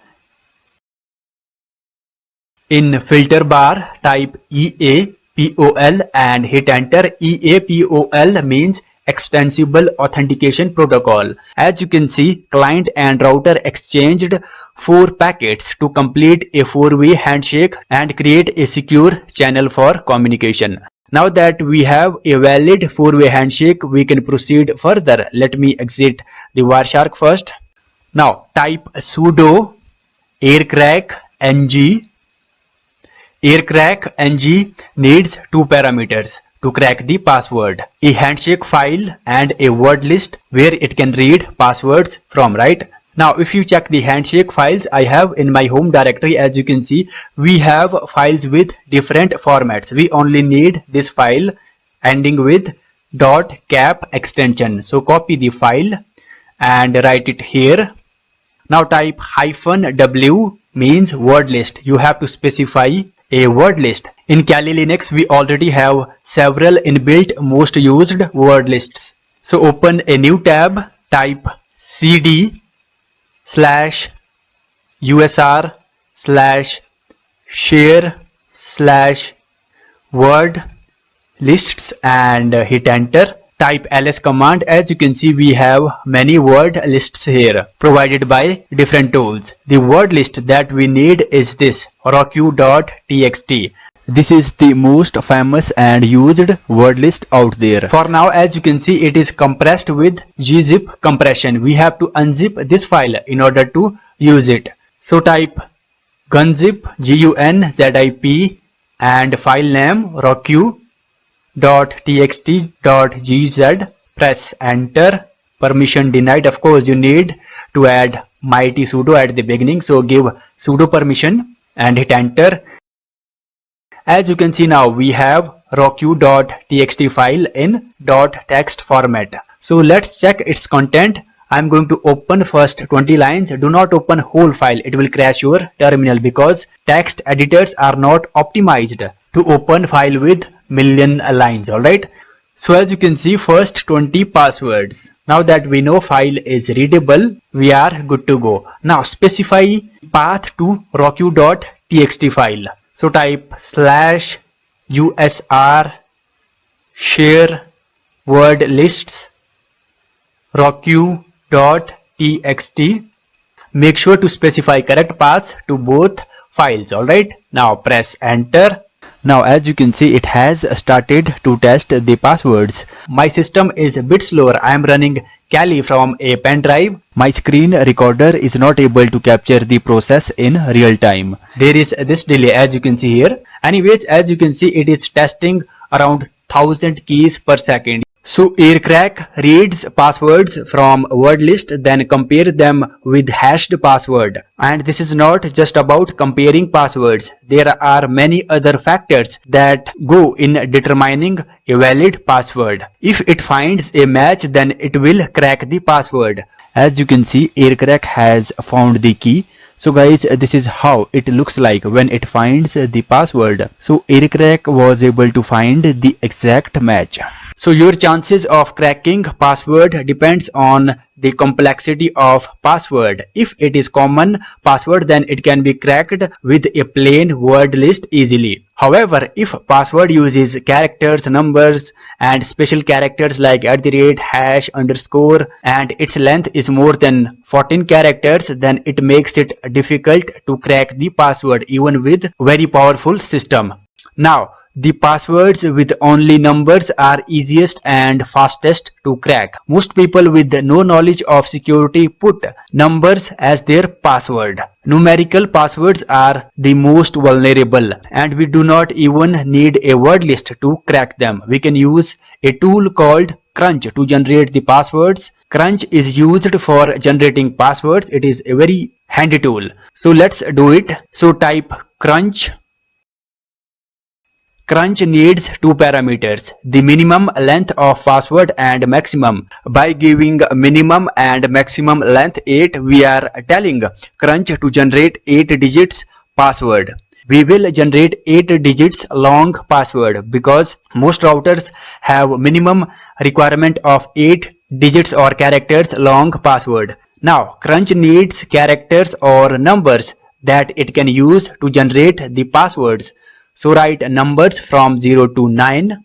In filter bar, type EAPOL and hit enter. EAPOL means Extensible Authentication Protocol. As you can see, client and router exchanged 4 packets to complete a 4-way handshake and create a secure channel for communication. Now that we have a valid four-way handshake, we can proceed further. Let me exit the Wireshark first. Now type sudo aircrack ng. Aircrack ng needs two parameters to crack the password: a handshake file and a word list where it can read passwords from, right? Now if you check the handshake files I have in my home directory, as you can see we have files with different formats. We only need this file ending with .cap extension. So copy the file and write it here. Now type -w means word list. You have to specify a word list. In Kali Linux we already have several inbuilt most used word lists. So open a new tab, type cd/usr/share/word lists and hit enter. Type ls command. As you can see we have many word lists here provided by different tools. The word list that we need is this rocku.txt. This is the most famous and used word list out there. For now, as you can see, it is compressed with gzip compression. We have to unzip this file in order to use it. So type gunzip, gunzip, and file name rocku.txt.gz. Press enter. Permission denied. Of course, you need to add mighty sudo at the beginning. So give sudo permission and hit enter. As you can see now we have rocku.txt file in .text format. So let's check its content. I'm going to open first 20 lines. Do not open whole file. It will crash your terminal because text editors are not optimized to open file with million lines. Alright. So as you can see, first 20 passwords. Now that we know file is readable, we are good to go. Now specify path to rocku.txt file. So type /usr share word lists rocku.txt. Make sure to specify correct paths to both files. Alright. Now press enter. Now as you can see it has started to test the passwords. My system is a bit slower. I am running Kali from a pen drive. My screen recorder is not able to capture the process in real time. There is this delay as you can see here. Anyways, as you can see it is testing around 1000 keys per second. So Aircrack reads passwords from word list, then compare them with hashed password. And this is not just about comparing passwords. There are many other factors that go in determining a valid password. If it finds a match, then it will crack the password. As you can see, Aircrack has found the key. So guys, this is how it looks like when it finds the password. So Aircrack was able to find the exact match. So your chances of cracking password depends on the complexity of password. If it is common password, then it can be cracked with a plain word list easily. However, if password uses characters, numbers and special characters like @ hash underscore and its length is more than 14 characters, then it makes it difficult to crack the password even with very powerful system. Now the passwords with only numbers are easiest and fastest to crack. Most people with no knowledge of security put numbers as their password. Numerical passwords are the most vulnerable and we do not even need a word list to crack them. We can use a tool called Crunch to generate the passwords. Crunch is used for generating passwords. It is a very handy tool. So let's do it. So type Crunch. Crunch needs two parameters, the minimum length of password and maximum. By giving minimum and maximum length 8, we are telling Crunch to generate 8 digits password. We will generate 8 digits long password because most routers have minimum requirement of 8 digits or characters long password. Now Crunch needs characters or numbers that it can use to generate the passwords. So write numbers from 0 to 9.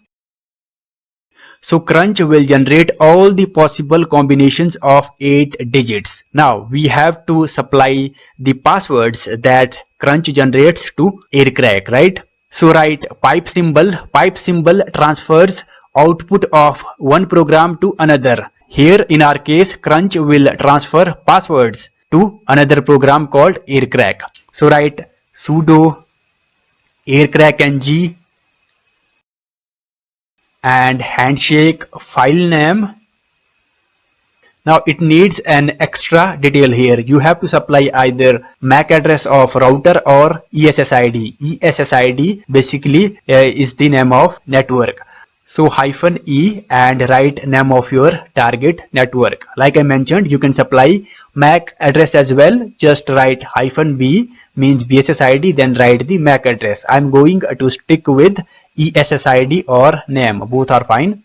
So Crunch will generate all the possible combinations of 8 digits. Now we have to supply the passwords that Crunch generates to Aircrack, right? So write pipe symbol. Pipe symbol transfers output of one program to another. Here in our case, Crunch will transfer passwords to another program called aircrack. So write sudo aircrack ng and handshake file name. Now it needs an extra detail here. You have to supply either MAC address of router or ESSID. ESSID basically is the name of network. So -e and write name of your target network. Like I mentioned, you can supply MAC address as well. Just write -b means BSSID, then write the MAC address. I'm going to stick with ESSID or name. Both are fine.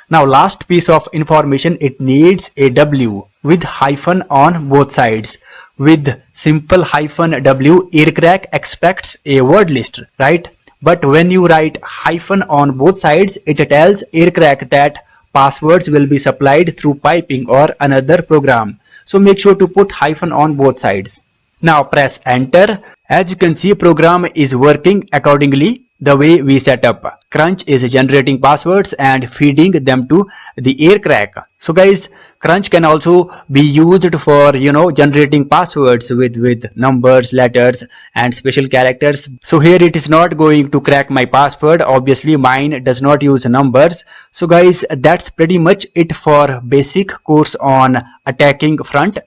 Now last piece of information, it needs a W with hyphen on both sides. With simple -w, aircrack expects a word list, right? But when you write hyphen on both sides, it tells aircrack that passwords will be supplied through piping or another program. So make sure to put hyphen on both sides. Now press enter. As you can see, program is working accordingly the way we set up. Crunch is generating passwords and feeding them to the aircrack. So guys, Crunch can also be used for generating passwords with numbers, letters and special characters. So here it is not going to crack my password. Obviously mine does not use numbers. So guys, that's pretty much it for basic course on attacking front.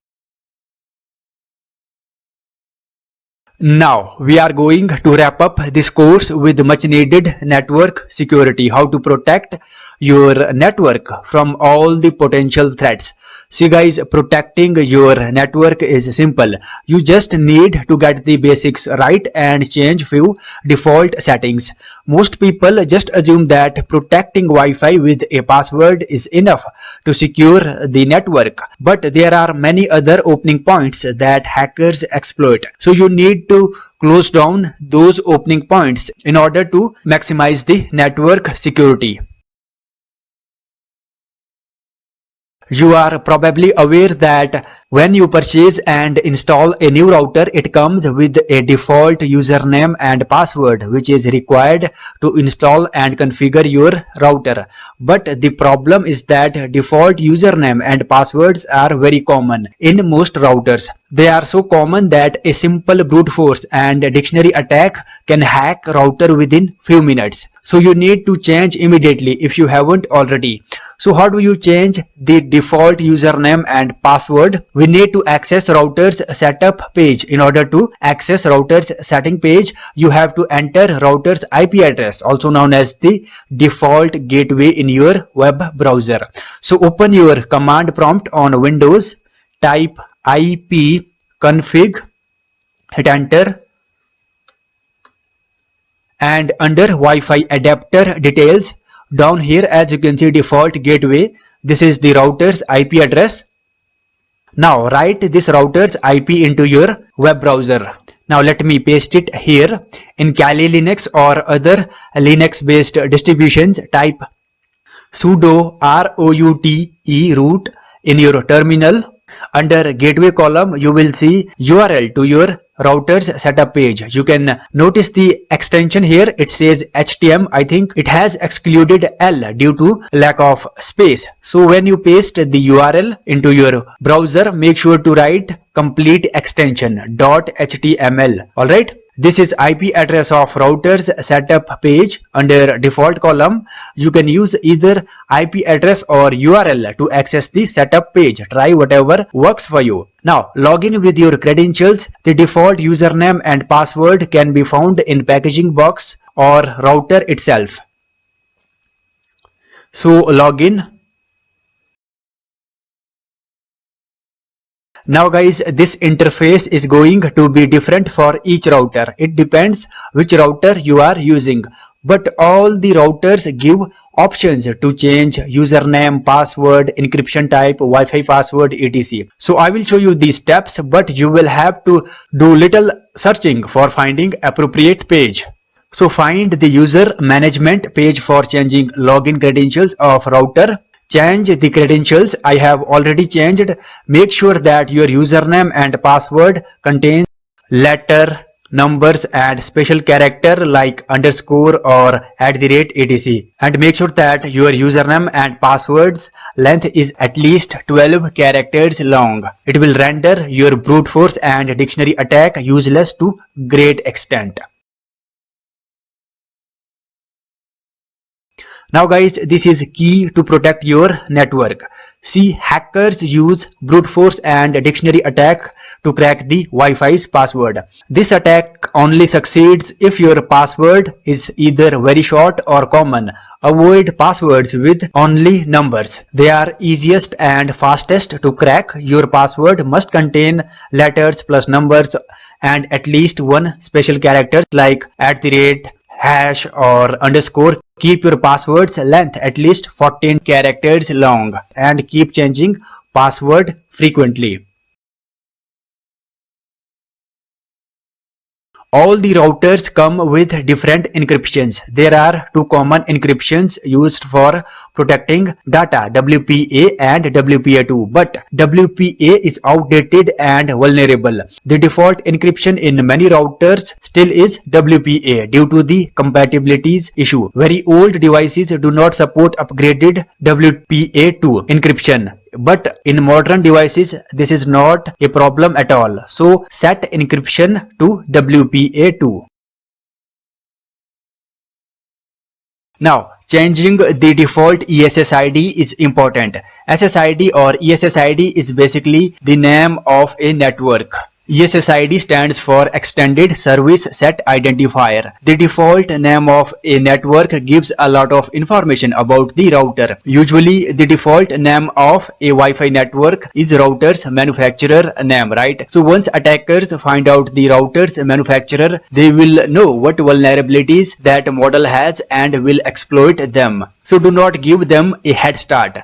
Now we are going to wrap up this course with much needed network security, how to protect your network from all the potential threats. See guys, protecting your network is simple. You just need to get the basics right and change few default settings. Most people just assume that protecting Wi-Fi with a password is enough to secure the network, but there are many other opening points that hackers exploit. So you need to close down those opening points in order to maximize the network security. You are probably aware that when you purchase and install a new router, it comes with a default username and password which is required to install and configure your router. But the problem is that default username and passwords are very common in most routers. They are so common that a simple brute force and dictionary attack can hack router within few minutes. So you need to change immediately if you haven't already. So how do you change the default username and password? We need to access router's setup page. In order to access router's setting page, you have to enter router's IP address, also known as the default gateway in your web browser. So open your command prompt on Windows, type ipconfig, hit enter, and under Wi-Fi adapter details, down here as you can see default gateway, this is the router's IP address. Now write this router's IP into your web browser. Now let me paste it here. In Kali Linux or other Linux based distributions, type sudo root in your terminal. Under gateway column, you will see URL to your router's setup page. You can notice the extension here. It says HTM. I think it has excluded L due to lack of space. So when you paste the URL into your browser, make sure to write complete extension .html. Alright. This is IP address of router's setup page. Under default column, you can use either IP address or URL to access the setup page. Try whatever works for you. Now log in with your credentials. The default username and password can be found in packaging box or router itself. So log in. Now guys, this interface is going to be different for each router. It depends which router you are using. But all the routers give options to change username, password, encryption type, Wi-Fi password, etc. So I will show you these steps, but you will have to do little searching for finding appropriate page. So find the user management page for changing login credentials of router. Change the credentials. I have already changed. Make sure that your username and password contains letter, numbers and special character like underscore or @ etc. And make sure that your username and passwords length is at least 12 characters long. It will render your brute force and dictionary attack useless to great extent. Now guys, this is key to protect your network. See, hackers use brute force and dictionary attack to crack the Wi-Fi's password. This attack only succeeds if your password is either very short or common. Avoid passwords with only numbers. They are easiest and fastest to crack. Your password must contain letters plus numbers and at least one special character like @ hash or underscore. Keep your password's length at least 14 characters long and keep changing password frequently. All the routers come with different encryptions. There are two common encryptions used for protecting data, WPA and WPA2, but WPA is outdated and vulnerable. The default encryption in many routers still is WPA due to the compatibilities issue. Very old devices do not support upgraded WPA2 encryption. But in modern devices, this is not a problem at all. So set encryption to WPA2. Now, changing the default ESSID is important. SSID or ESSID is basically the name of a network. ESSID stands for Extended Service Set Identifier. The default name of a network gives a lot of information about the router. Usually, the default name of a Wi-Fi network is router's manufacturer name, right? So once attackers find out the router's manufacturer, they will know what vulnerabilities that model has and will exploit them. So do not give them a head start.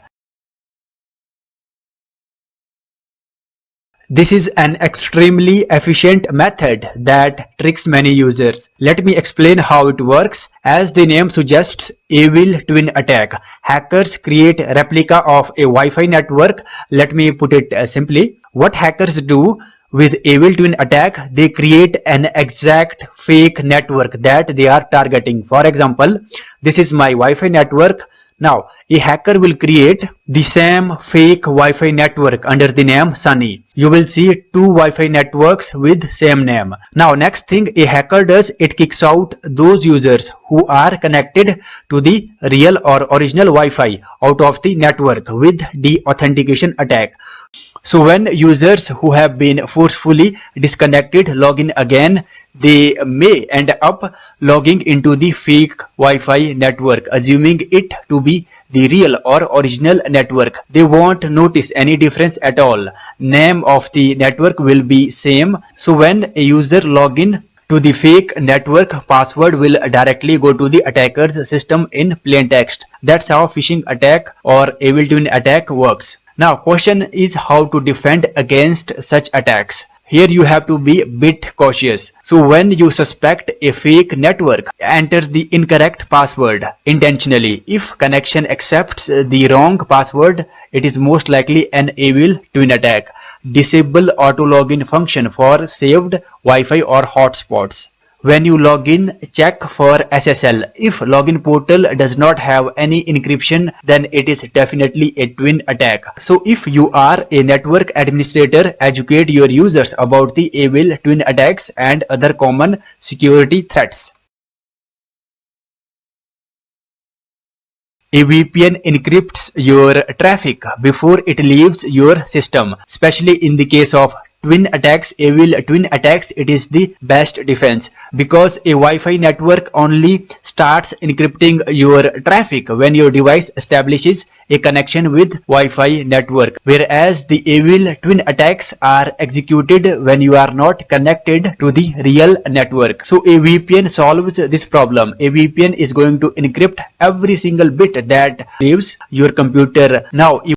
This is an extremely efficient method that tricks many users. Let me explain how it works. As the name suggests, evil twin attack. Hackers create a replica of a Wi-Fi network. Let me put it simply. What hackers do with evil twin attack, they create an exact fake network that they are targeting. For example, this is my Wi-Fi network. Now, a hacker will create the same fake Wi-Fi network under the name Sunny. You will see two Wi-Fi networks with same name. Now, next thing a hacker does, it kicks out those users who are connected to the real or original Wi-Fi out of the network with deauthentication attack. So when users who have been forcefully disconnected log in again, they may end up logging into the fake Wi-Fi network, assuming it to be the real or original network. They won't notice any difference at all. Name of the network will be same. So when a user log in to the fake network, password will directly go to the attacker's system in plain text. That's how phishing attack or evil twin attack works. Now, question is how to defend against such attacks. Here you have to be a bit cautious. So when you suspect a fake network, enter the incorrect password intentionally. If connection accepts the wrong password, it is most likely an evil twin attack. Disable auto login function for saved Wi-Fi or hotspots. When you log in, check for SSL. If login portal does not have any encryption, then it is definitely a twin attack. So if you are a network administrator, educate your users about the evil twin attacks and other common security threats. A VPN encrypts your traffic before it leaves your system, especially in the case of twin attacks, evil twin attacks. It is the best defense because a Wi-Fi network only starts encrypting your traffic when your device establishes a connection with Wi-Fi network, whereas the evil twin attacks are executed when you are not connected to the real network. So a VPN solves this problem. A VPN is going to encrypt every single bit that leaves your computer. Now,